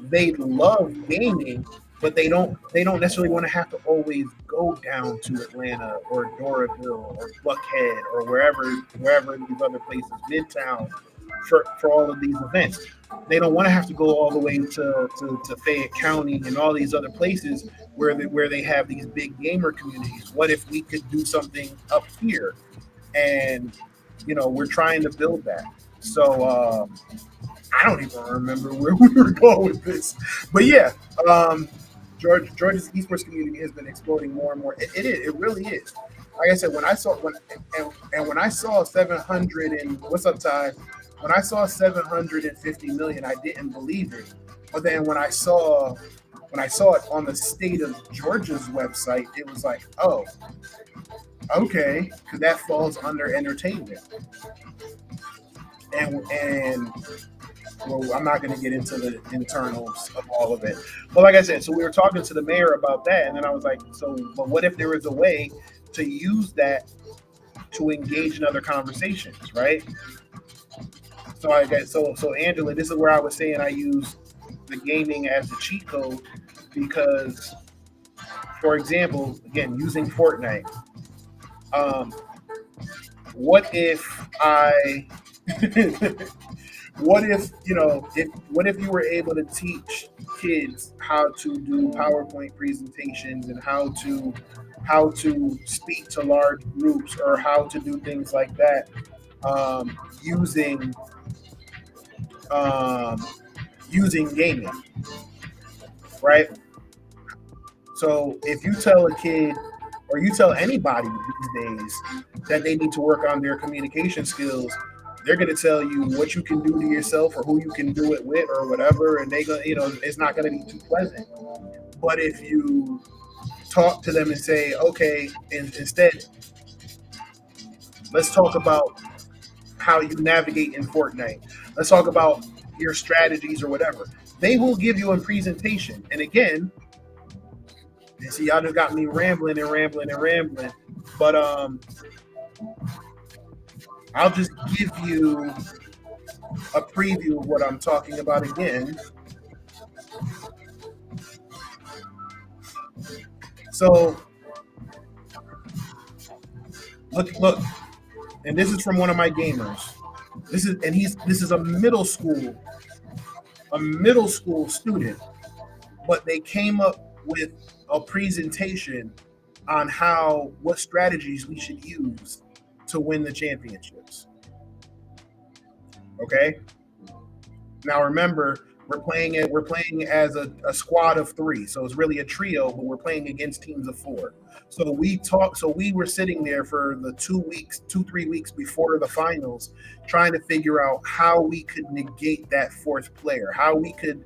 they love gaming, but they don't necessarily want to have to always go down to Atlanta or Doraville or Buckhead or wherever these other places, Midtown, for all of these events. They don't want to have to go all the way to Fayette County and all these other places where they have these big gamer communities. What if we could do something up here? And we're trying to build that. So I don't even remember where we were going with this, but yeah, Georgia's esports community has been exploding more and more. It is. It really is. Like I said, when I saw 700 and what's up, Ty? When I saw 750 million, I didn't believe it. But then when I saw it on the state of Georgia's website, it was like, oh, okay, because that falls under entertainment. And well, I'm not going to get into the internals of all of it. But like I said, so we were talking to the mayor about that, and then I was like, so, but what if there was a way to use that to engage in other conversations, right? So Angela, this is where I was saying I use the gaming as a cheat code because, for example, again, using Fortnite, um, what if I, what if what if you were able to teach kids how to do PowerPoint presentations and how to speak to large groups or how to do things like that, using um, using gaming, right? So if you tell a kid or you tell anybody these days that they need to work on their communication skills, they're going to tell you what you can do to yourself or who you can do it with or whatever, and they go, it's not going to be too pleasant. But if you talk to them and say, okay, and instead, let's talk about how you navigate in Fortnite. Let's talk about your strategies or whatever. They will give you a presentation. And again, you see, y'all just got me rambling and rambling and rambling. But I'll just give you a preview of what I'm talking about again. So look, and this is from one of my gamers. This is a middle school student, but they came up with a presentation on what strategies we should use to win the championships. Okay. Now remember, we're playing as a squad of three, so it's really a trio, but we're playing against teams of four. So we were sitting there for the 2 weeks, 3 weeks before the finals, trying to figure out how we could negate that fourth player, how we could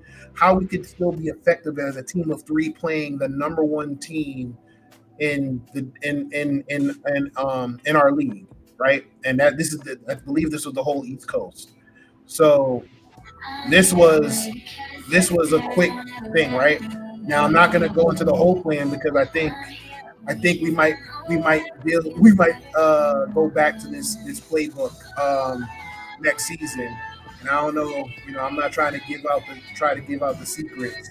still be effective as a team of three playing the number one team in our league, right? And that this is I believe this was the whole East Coast. So this was this was a quick thing, right? Now I'm not going to go into the whole plan because I think we might go back to this playbook next season. And I don't know, I'm not trying to give out the secrets,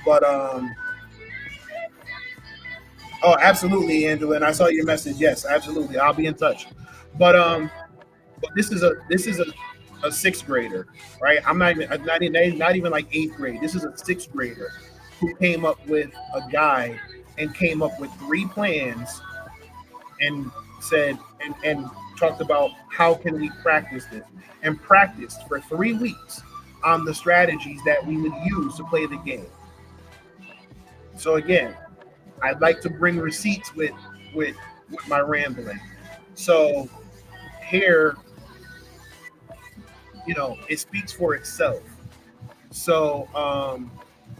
but oh, absolutely, Angela, and I saw your message. Yes, absolutely, I'll be in touch. But this is a sixth grader, right? I'm not even like eighth grade. This is a sixth grader who came up with a guide and came up with three plans and said and talked about how can we practice this and practiced for 3 weeks on the strategies that we would use to play the game. So again, I'd like to bring receipts with my rambling. So here, it speaks for itself. So,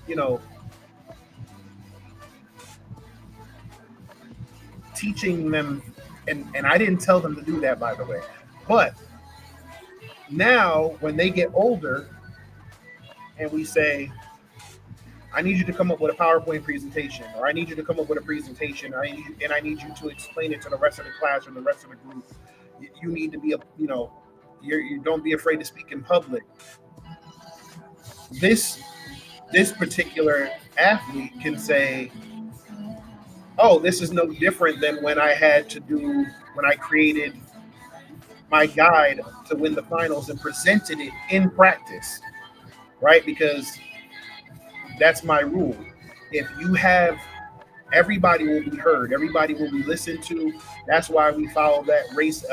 you know, teaching them, and I didn't tell them to do that, by the way. But now, when they get older, and we say, I need you to come up with a PowerPoint presentation, or I need you to come up with a presentation, and I need you to explain it to the rest of the class or the rest of the group. You need to be you don't be afraid to speak in public. This this particular athlete can say, "Oh, this is no different than when I created my guide to win the finals and presented it in practice, right? Because that's my rule. If you have everybody will be heard, everybody will be listened to. That's why we follow that race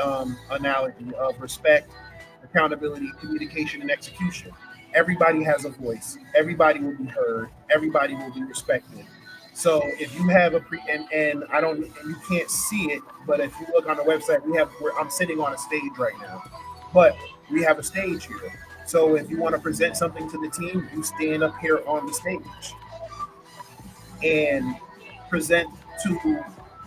analogy of respect, accountability, communication, and execution. Everybody has a voice. Everybody will be heard. Everybody will be respected. So if you have and I don't, and you can't see it, but if you look on the website, I'm sitting on a stage right now, but we have a stage here. So if you want to present something to the team, you stand up here on the stage and present to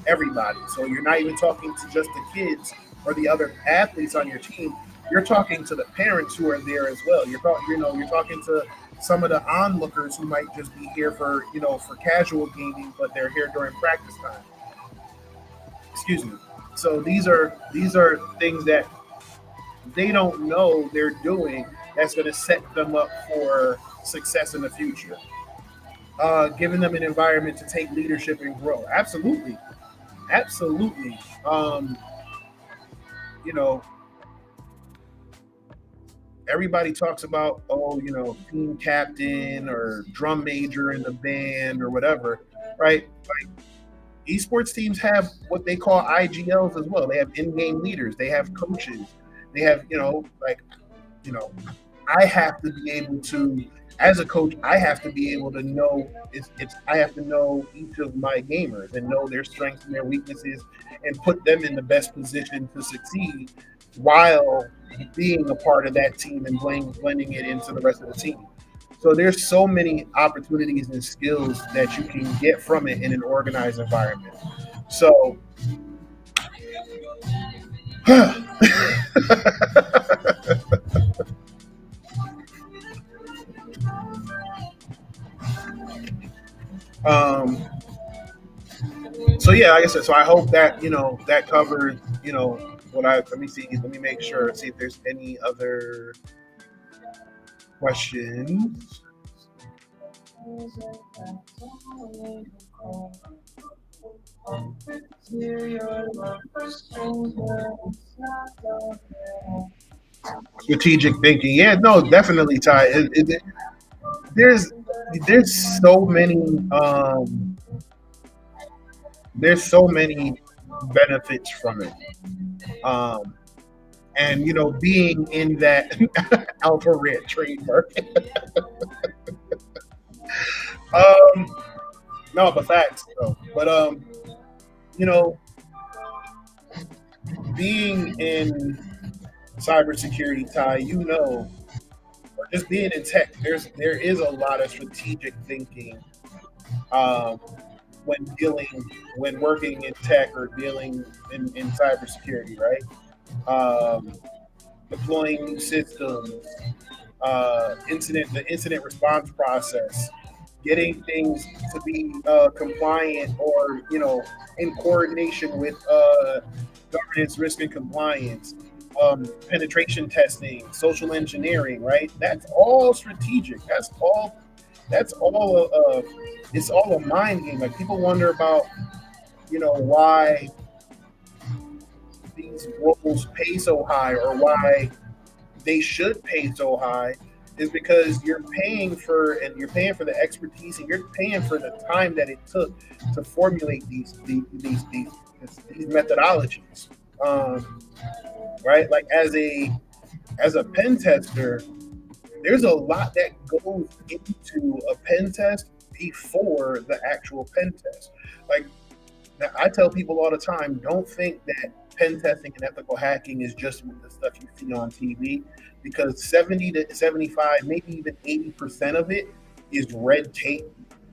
everybody. So you're not even talking to just the kids or the other athletes on your team. You're talking to the parents who are there as well. You're talking to some of the onlookers who might just be here for casual gaming, but they're here during practice time. Excuse me. So these are things that they don't know they're doing that's going to set them up for success in the future. giving them an environment to take leadership and grow. Absolutely, absolutely. You know, everybody talks about, oh, team captain or drum major in the band or whatever, right? Like esports teams have what they call IGLs as well. They have in-game leaders. They have coaches. They have, you know, I have to be able to, as a coach, I have to be able to know I have to know each of my gamers and know their strengths and their weaknesses and put them in the best position to succeed while being a part of that team and blending it into the rest of the team. So there's so many opportunities and skills that you can get from it in an organized environment. So um, so yeah, like I said, so I hope that that covers what I let me see, let me make sure, see if there's any other questions. Strategic thinking, yeah, no, definitely, Ty. There's there's so many there's so many benefits from it. Um, and being in that alpha red trademark. um, no, but facts though. But you know, being in cybersecurity, Ty, or just being in tech, there is a lot of strategic thinking um, when dealing when working in tech or dealing in cybersecurity, right? Um, Deploying new systems, the incident response process, getting things to be compliant or in coordination with governance, risk, and compliance, penetration testing, social engineering, right? That's all strategic. That's all. It's all a mind game. Like people wonder about, why these roles pay so high or why they should pay so high is because you're paying for the expertise and you're paying for the time that it took to formulate these methodologies. Um, right? Like as a pen tester, there's a lot that goes into a pen test before the actual pen test. Like I tell people all the time, don't think that pen testing and ethical hacking is just the stuff you see on TV, because 70 to 75, maybe even 80% of it is red tape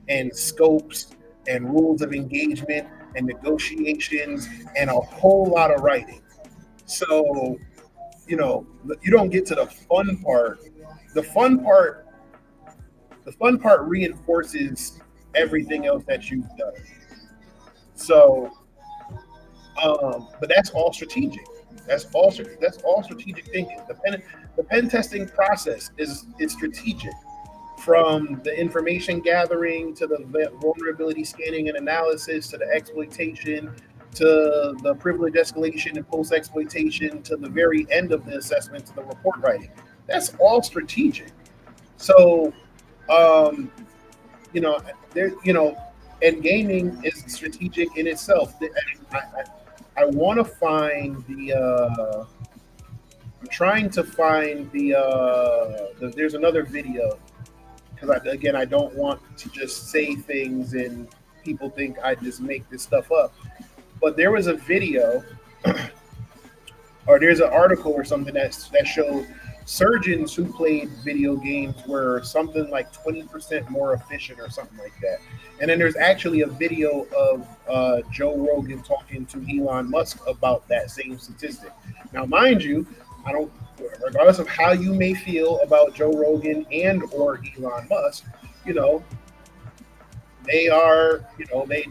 and scopes and rules of engagement and negotiations and a whole lot of writing. So, you don't get to the fun part. The fun part, the fun part reinforces everything else that you've done. So, but that's all strategic. That's all strategic thinking. The pen testing process is strategic, from the information gathering to the vulnerability scanning and analysis to the exploitation to the privilege escalation and post exploitation to the very end of the assessment to the report writing. That's all strategic. So, um, you know, there, and gaming is strategic in itself. I want to find I'm trying to find there's another video because again, I don't want to just say things and people think I just make this stuff up. But there was a video or there's an article or something that showed surgeons who played video games were something like 20% more efficient or something like that. And then there's actually a video of Joe Rogan talking to Elon Musk about that same statistic. Now, mind you, I don't, regardless of how you may feel about Joe Rogan and or Elon Musk, you know, they are,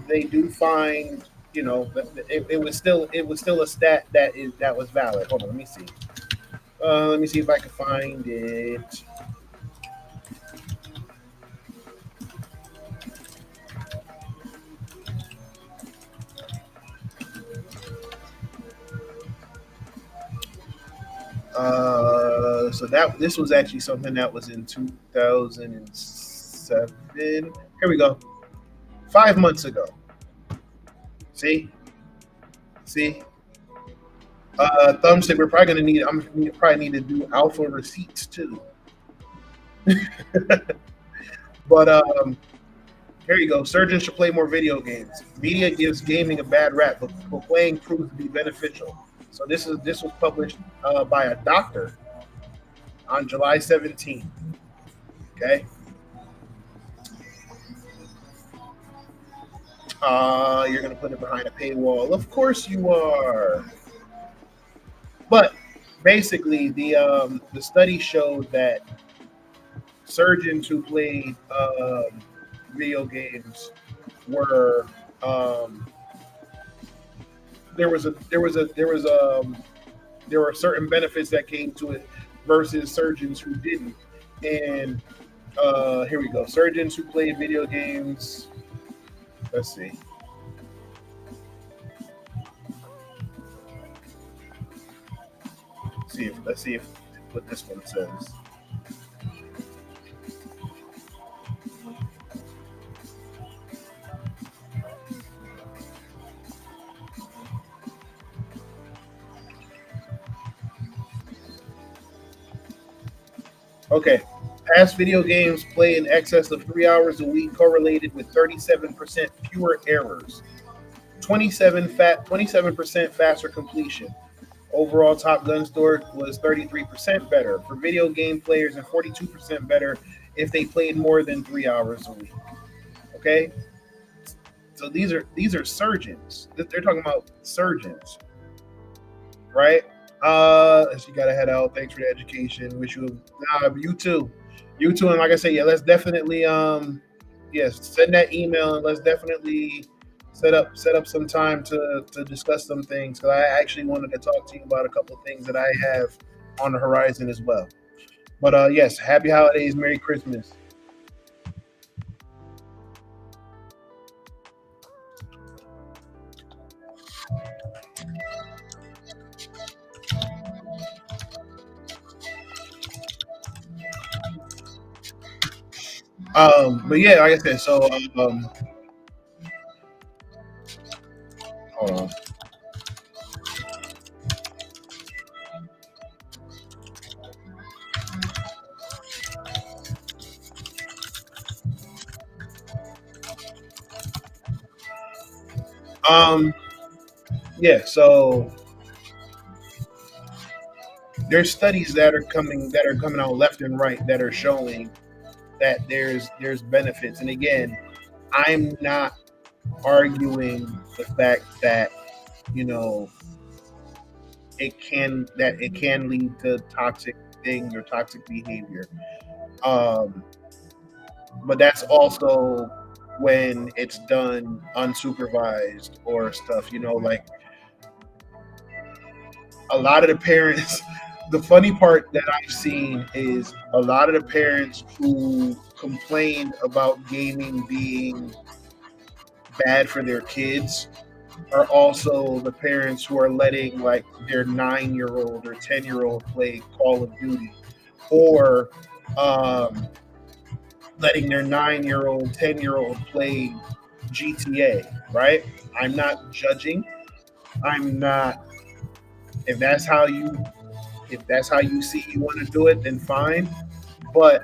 they do find, it was still a stat that was valid. Hold on, let me see if I can find it. So that this was actually something that was in 2007. Here we go. 5 months ago. See, see. Thumbstick. We're probably gonna need. I'm gonna probably need to do alpha receipts too. But here you go. Surgeons should play more video games. Media gives gaming a bad rap, but playing proves to be beneficial. So this was published by a doctor on July 17th. Okay. You're gonna put it behind a paywall. Of course you are. But basically, the study showed that surgeons who played video games were um, there were certain benefits that came to it versus surgeons who didn't. And here we go. Surgeons who played video games. Let's see. Let's see if what this one says. Okay. Past video games play in excess of 3 hours a week correlated with 37% fewer errors, 27% faster completion. Overall, Top Gun score was 33% better for video game players and 42% better if they played more than 3 hours a week. Okay, so these are surgeons. They're talking about surgeons, right? So you gotta head out. Thanks for the education. Wish you you too, you too. And like I said, yeah, let's definitely yes, send that email and let's definitely set up some time to discuss some things because I actually wanted to talk to you about a couple of things that I have on the horizon as well. But yes, happy holidays, Merry Christmas. But yeah, like I said, so hold on. Um, yeah, so there's studies that are coming out left and right that are showing that there's benefits. And again, I'm not arguing the fact that you know it can lead to toxic things or toxic behavior. Um, but that's also when it's done unsupervised or stuff. Like a lot of the parents. The funny part that I've seen is a lot of the parents who complain about gaming being bad for their kids are also the parents who are letting like their 9 year old or 10 year old play Call of Duty or um, letting their 9 year old, 10 year old play GTA, right? I'm not judging. I'm not, if that's how you, if that's how you see you want to do it, then fine. But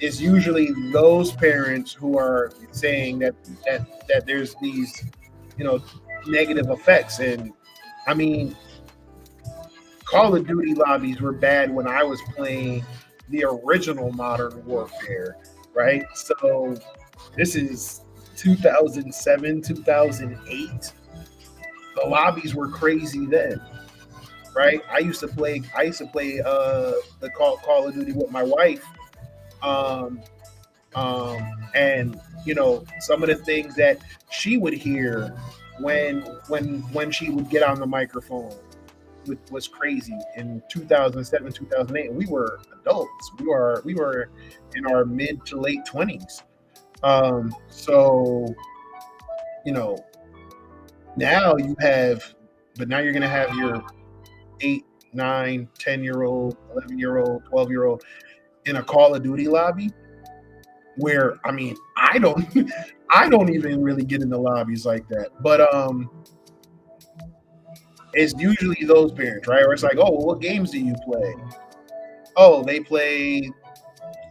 it's usually those parents who are saying that there's these, you know, negative effects. And I mean, Call of Duty lobbies were bad when I was playing the original Modern Warfare, right? So this is 2007, 2008. The lobbies were crazy then, right? I used to play the Call of Duty with my wife. Um, and some of the things that she would hear when she would get on the microphone was crazy in 2007, 2008. And we were adults. We were in our mid to late 20s. So you know now you have, but now you're gonna have your eight. 9, 10-year old, 11-year old, 12-year old in a Call of Duty lobby where I mean I don't I don't even really get in the lobbies like that. But it's usually those parents, right? Or it's like, oh, well, what games do you play? Oh, they play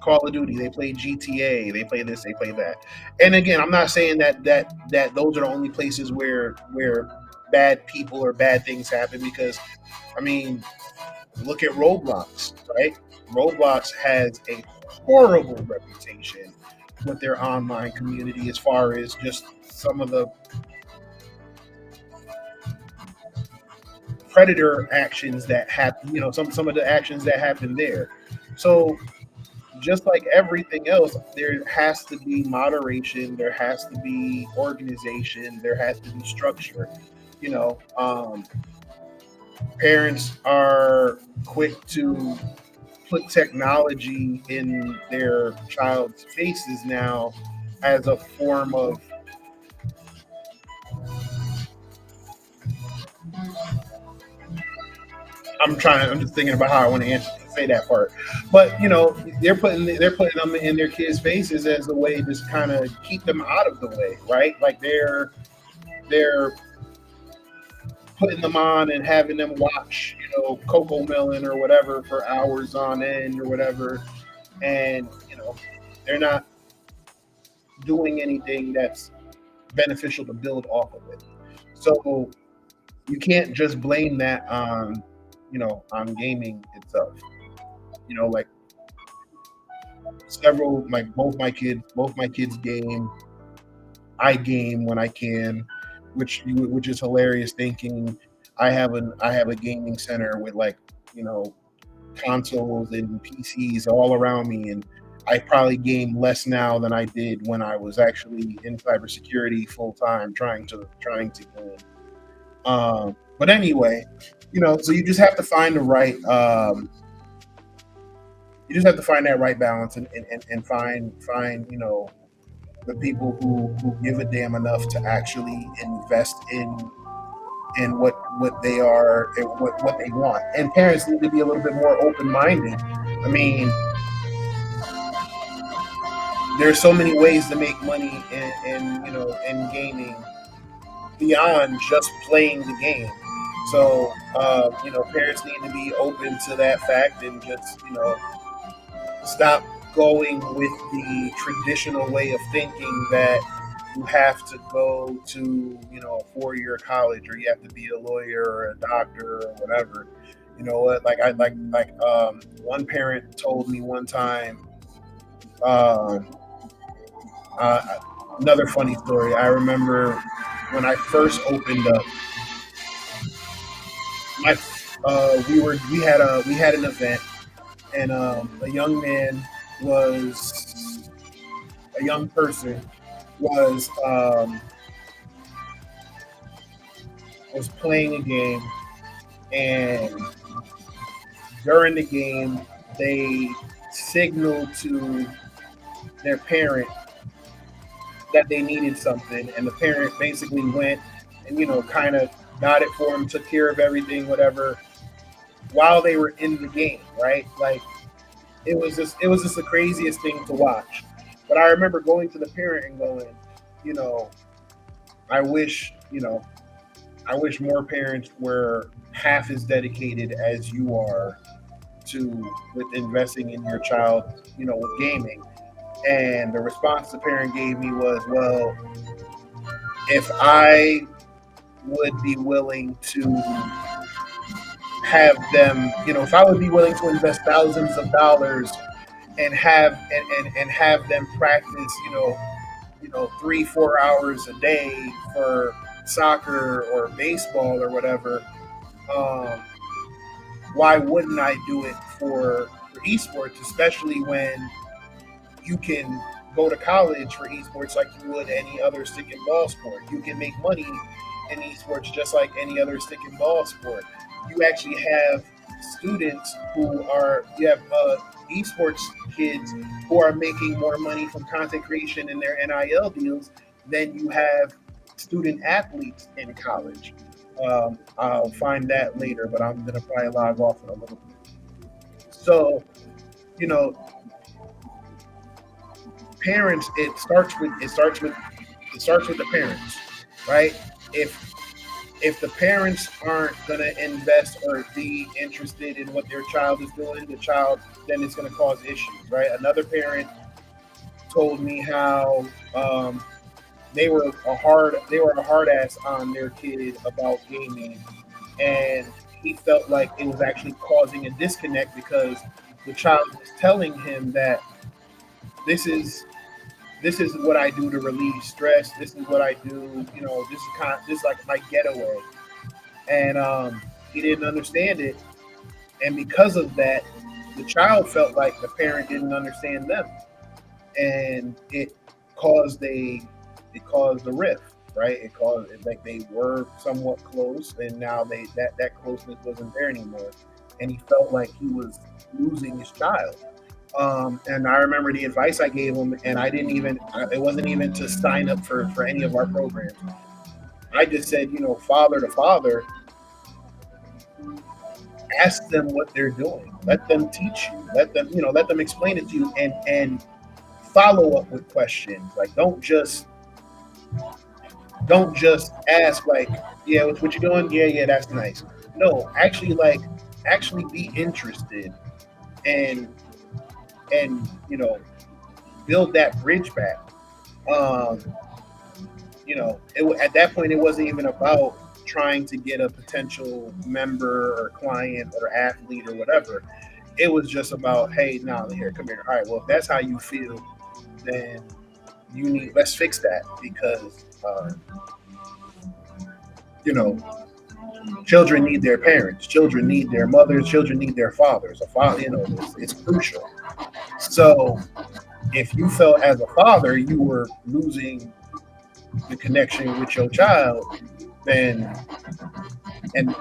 Call of Duty, they play GTA, they play this, they play that. And again, I'm not saying that those are the only places where bad people or bad things happen because I mean, look at Roblox, right? Roblox has a horrible reputation with their online community as far as just some of the predator actions that happen, some of the actions that happen there. So just like everything else, there has to be moderation, there has to be organization, there has to be structure. You know, parents are quick to put technology in their child's faces now as a form of I'm just thinking about how I want to say that part. But they're putting them in their kids' faces as a way to kind of keep them out of the way, right? Like they're putting them on and having them watch, Coco Melon or whatever for hours on end or whatever, and they're not doing anything that's beneficial to build off of it. So you can't just blame that on gaming itself. Like several like both my kids game. I game when I can, which is hilarious. Thinking I have a gaming center with like you know consoles and PCs all around me, and I probably game less now than I did when I was actually in cybersecurity full time, trying to game. But anyway, so you just have to find the right you just have to find that right balance and find the people who give a damn enough to actually invest in what they are and what they want. And parents need to be a little bit more open minded. I mean, there's so many ways to make money in gaming beyond just playing the game. So parents need to be open to that fact and just stop going with the traditional way of thinking that you have to go to a 4-year college or you have to be a lawyer or a doctor or whatever. You know what? Like I like one parent told me one time. Um, uh, Another funny story. I remember when I first opened up my we had an event and was a young person was was playing a game, and during the game they signaled to their parent that they needed something, and the parent basically went and kind of got it for him, took care of everything, whatever, while they were in the game, right? Like it was just the craziest thing to watch. But I remember going to the parent and going, you know, I wish, I wish more parents were half as dedicated as you are to with investing in your child, with gaming. And the response the parent gave me was, well, if I would be willing to have them, if I would be willing to invest thousands of dollars and and have them practice, 3-4 hours a day for soccer or baseball or whatever, um, why wouldn't I do it for esports, especially when you can go to college for esports like you would any other stick and ball sport. You can make money in esports just like any other stick and ball sport. You actually have students who are you have esports kids who are making more money from content creation in their NIL deals than you have student athletes in college. I'll find that later, but I'm gonna probably log off in a little bit. So, you know, parents. It starts with the parents, right? If if the parents aren't gonna invest or be interested in what their child is doing, the child then it's gonna cause issues, right? Another parent told me how they were a hard ass on their kid about gaming, and he felt like it was actually causing a disconnect because the child was telling him that this is this is what I do to relieve stress. This is what I do. You know, this is like my getaway, and he didn't understand it, and because of that, the child felt like the parent didn't understand them, and it caused a rift, right? It caused like they were somewhat close, and now that closeness wasn't there anymore, and he felt like he was losing his child. And I remember the advice I gave him, and it wasn't even to sign up for any of our programs. I just said, father to father, ask them what they're doing. Let them teach you. Let them explain it to you, and follow up with questions. Like, don't just ask like, yeah, what you doing? Yeah, yeah, that's nice. No, actually, actually be interested, and build that bridge back. Um, at that point, it wasn't even about trying to get a potential member or client or athlete or whatever. It was just about, hey, now here, come here. All right, well, if that's how you feel, then let's fix that because you know children need their parents, children need their mothers, children need their fathers. A father, it's crucial. So if you felt as a father you were losing the connection with your child, then and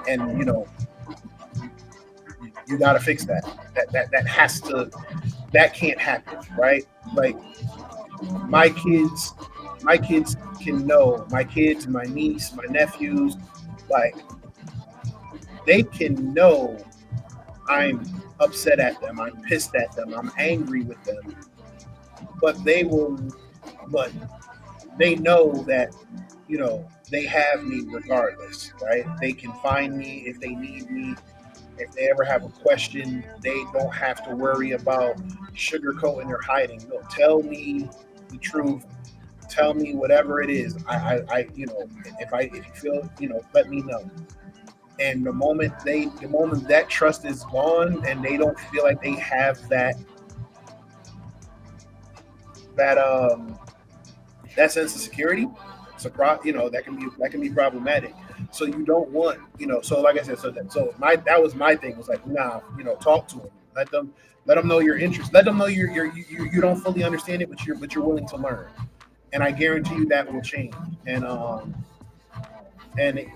you got to fix that. That has to, that can't happen, right? Like my kids, my kids can know, my kids, my niece, my nephews, like they can know I'm upset at them, I'm pissed at them, I'm angry with them, but but they know that they have me regardless, right? They can find me if they need me. If they ever have a question, they don't have to worry about sugarcoating or hiding. No, tell me the truth. Tell me whatever it is. If you feel, let me know. And the moment that trust is gone, and they don't feel like they have that that sense of security, that can be problematic. So you don't want, so like I said, that was my thing, was like, nah, talk to them, let them know your interest, let them know you don't fully understand it, but you're willing to learn, and I guarantee you that will change. And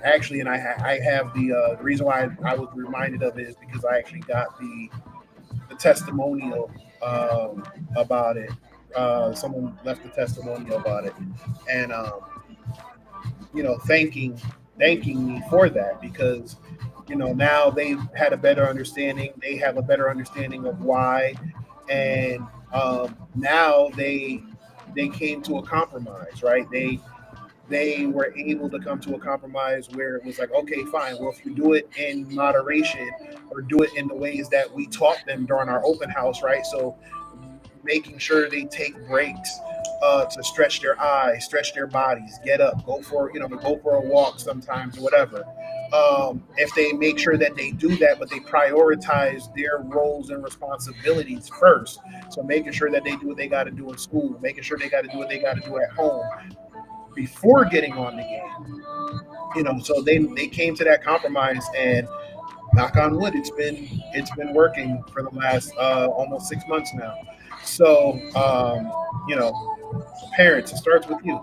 actually, I have the reason why I was reminded of it is because I actually got the testimonial about it. Someone left a testimonial about it, and thanking me for that, because now they've had a better understanding. They have a better understanding of why, and now they came to a compromise, right? They were able to come to a compromise where it was like, okay, fine. Well, if you do it in moderation or do it in the ways that we taught them during our open house, right? So making sure they take breaks to stretch their eyes, stretch their bodies, get up, go for a walk sometimes, or whatever. If they make sure that they do that, but they prioritize their roles and responsibilities first. So making sure that they do what they got to do in school, making sure they got to do what they got to do at home before getting on the game. So they came to that compromise, and knock on wood, it's been working for the last almost 6 months now. So parents, it starts with you.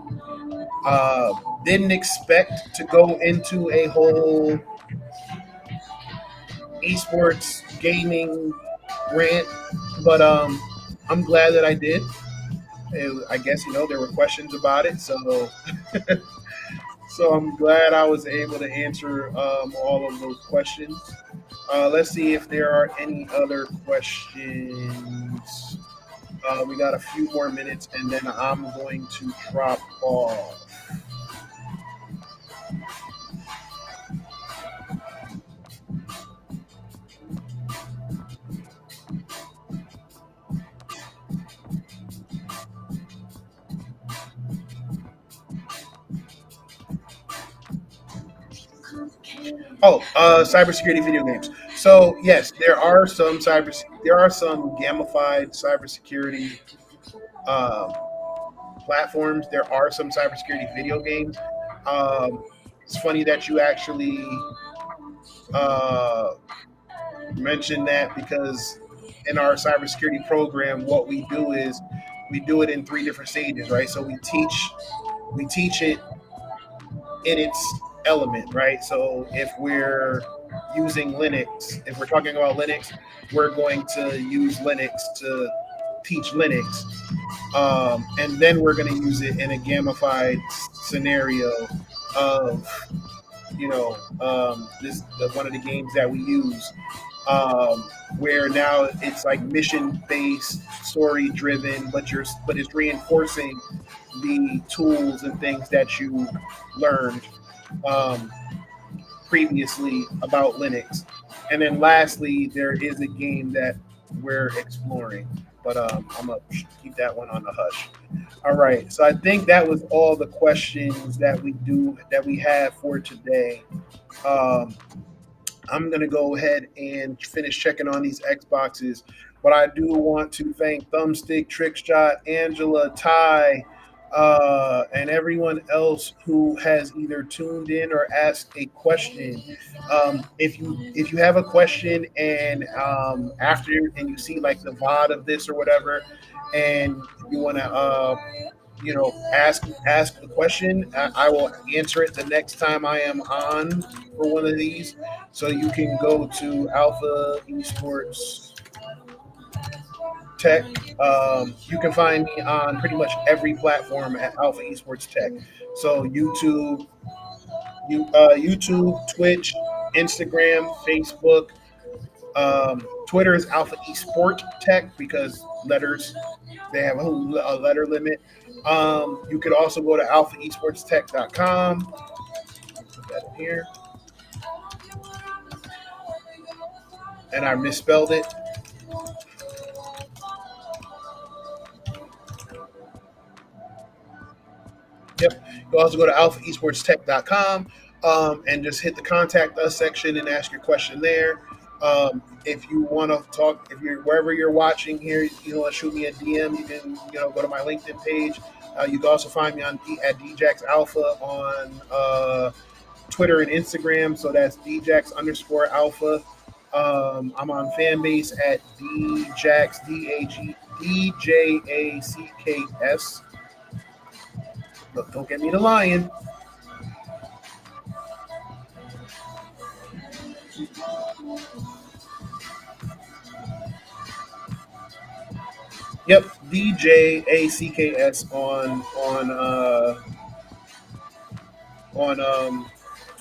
Didn't expect to go into a whole esports gaming rant, but I'm glad that I did. I guess there were questions about it, so So I'm glad I was able to answer all of those questions. Let's see if there are any other questions. We got a few more minutes, and then I'm going to drop off. Oh, cybersecurity video games. So yes, there are some gamified cybersecurity um, platforms. There are some cybersecurity video games. Um, it's funny that you actually uh, mentioned that because in our cybersecurity program, what we do is we do it in three different stages, right? So we teach it in its element, right? So if we're using Linux, if we're talking about Linux, we're going to use Linux to teach Linux, and then we're going to use it in a gamified scenario of this one of the games that we use, where now it's like mission based, story driven, but it's reinforcing the tools and things that you learned um, previously about Linux. And then lastly, there is a game that we're exploring, but I'm gonna keep that one on the hush. All right, so I think that was all the questions that we have for today. Um, I'm gonna go ahead and finish checking on these Xboxes, but I do want to thank Thumbstick, Trickshot, Angela, Ty, and everyone else who has either tuned in or asked a question. If you have a question and after and you see like the VOD of this or whatever, and you want to ask the question. I will answer it the next time I am on for one of these. So you can go to Alpha Esports Tech. You can find me on pretty much every platform at Alpha Esports Tech. So YouTube, Twitch, Instagram, Facebook. Twitter is Alpha Esport Tech because letters they have a letter limit. You could also go to alphaesportstech.com. Put that in here. And I misspelled it. Yep. You can also go to alphaesportstech.com and just hit the contact us section and ask your question there. If you want to talk, if you're wherever you're watching here, you want to shoot me a DM, you can go to my LinkedIn page. You can also find me at DJax Alpha on Twitter and Instagram. So that's DJax underscore Alpha. I'm on Fanbase at DJax DJACKS. Look, don't get me to lying. Yep, DJACKS on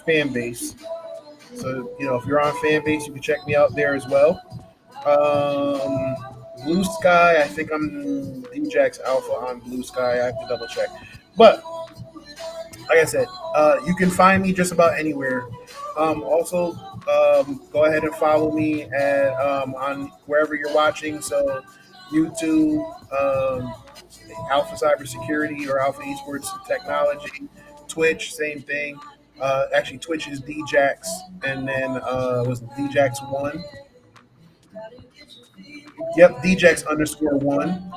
fan base. So if you're on fan base, you can check me out there as well. Blue Sky, I think I'm DJax Alpha on Blue Sky. I have to double check, but like I said, you can find me just about anywhere. Also, go ahead and follow me on wherever you're watching. So, YouTube, Alpha Cybersecurity or Alpha Esports Technology, Twitch, same thing. Actually, Twitch is DJax, and then was DJax1. Yep, DJax underscore one,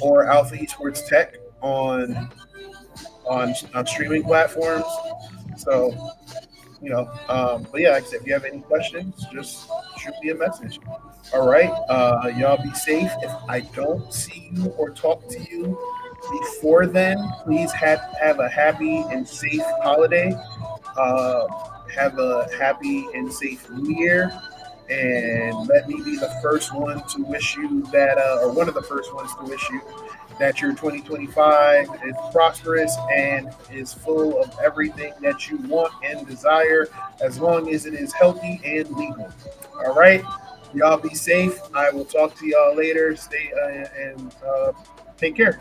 or Alpha Esports Tech on streaming platforms. So, but yeah, like I said, if you have any questions, just shoot me a message. All right. Y'all be safe. If I don't see you or talk to you before then, please have a happy and safe holiday. Uh, have a happy and safe New Year. And let me be the first one to wish you that, or one of the first ones to wish you that your 2025 is prosperous and is full of everything that you want and desire, as long as it is healthy and legal. All right. Y'all be safe. I will talk to y'all later. Stay and take care.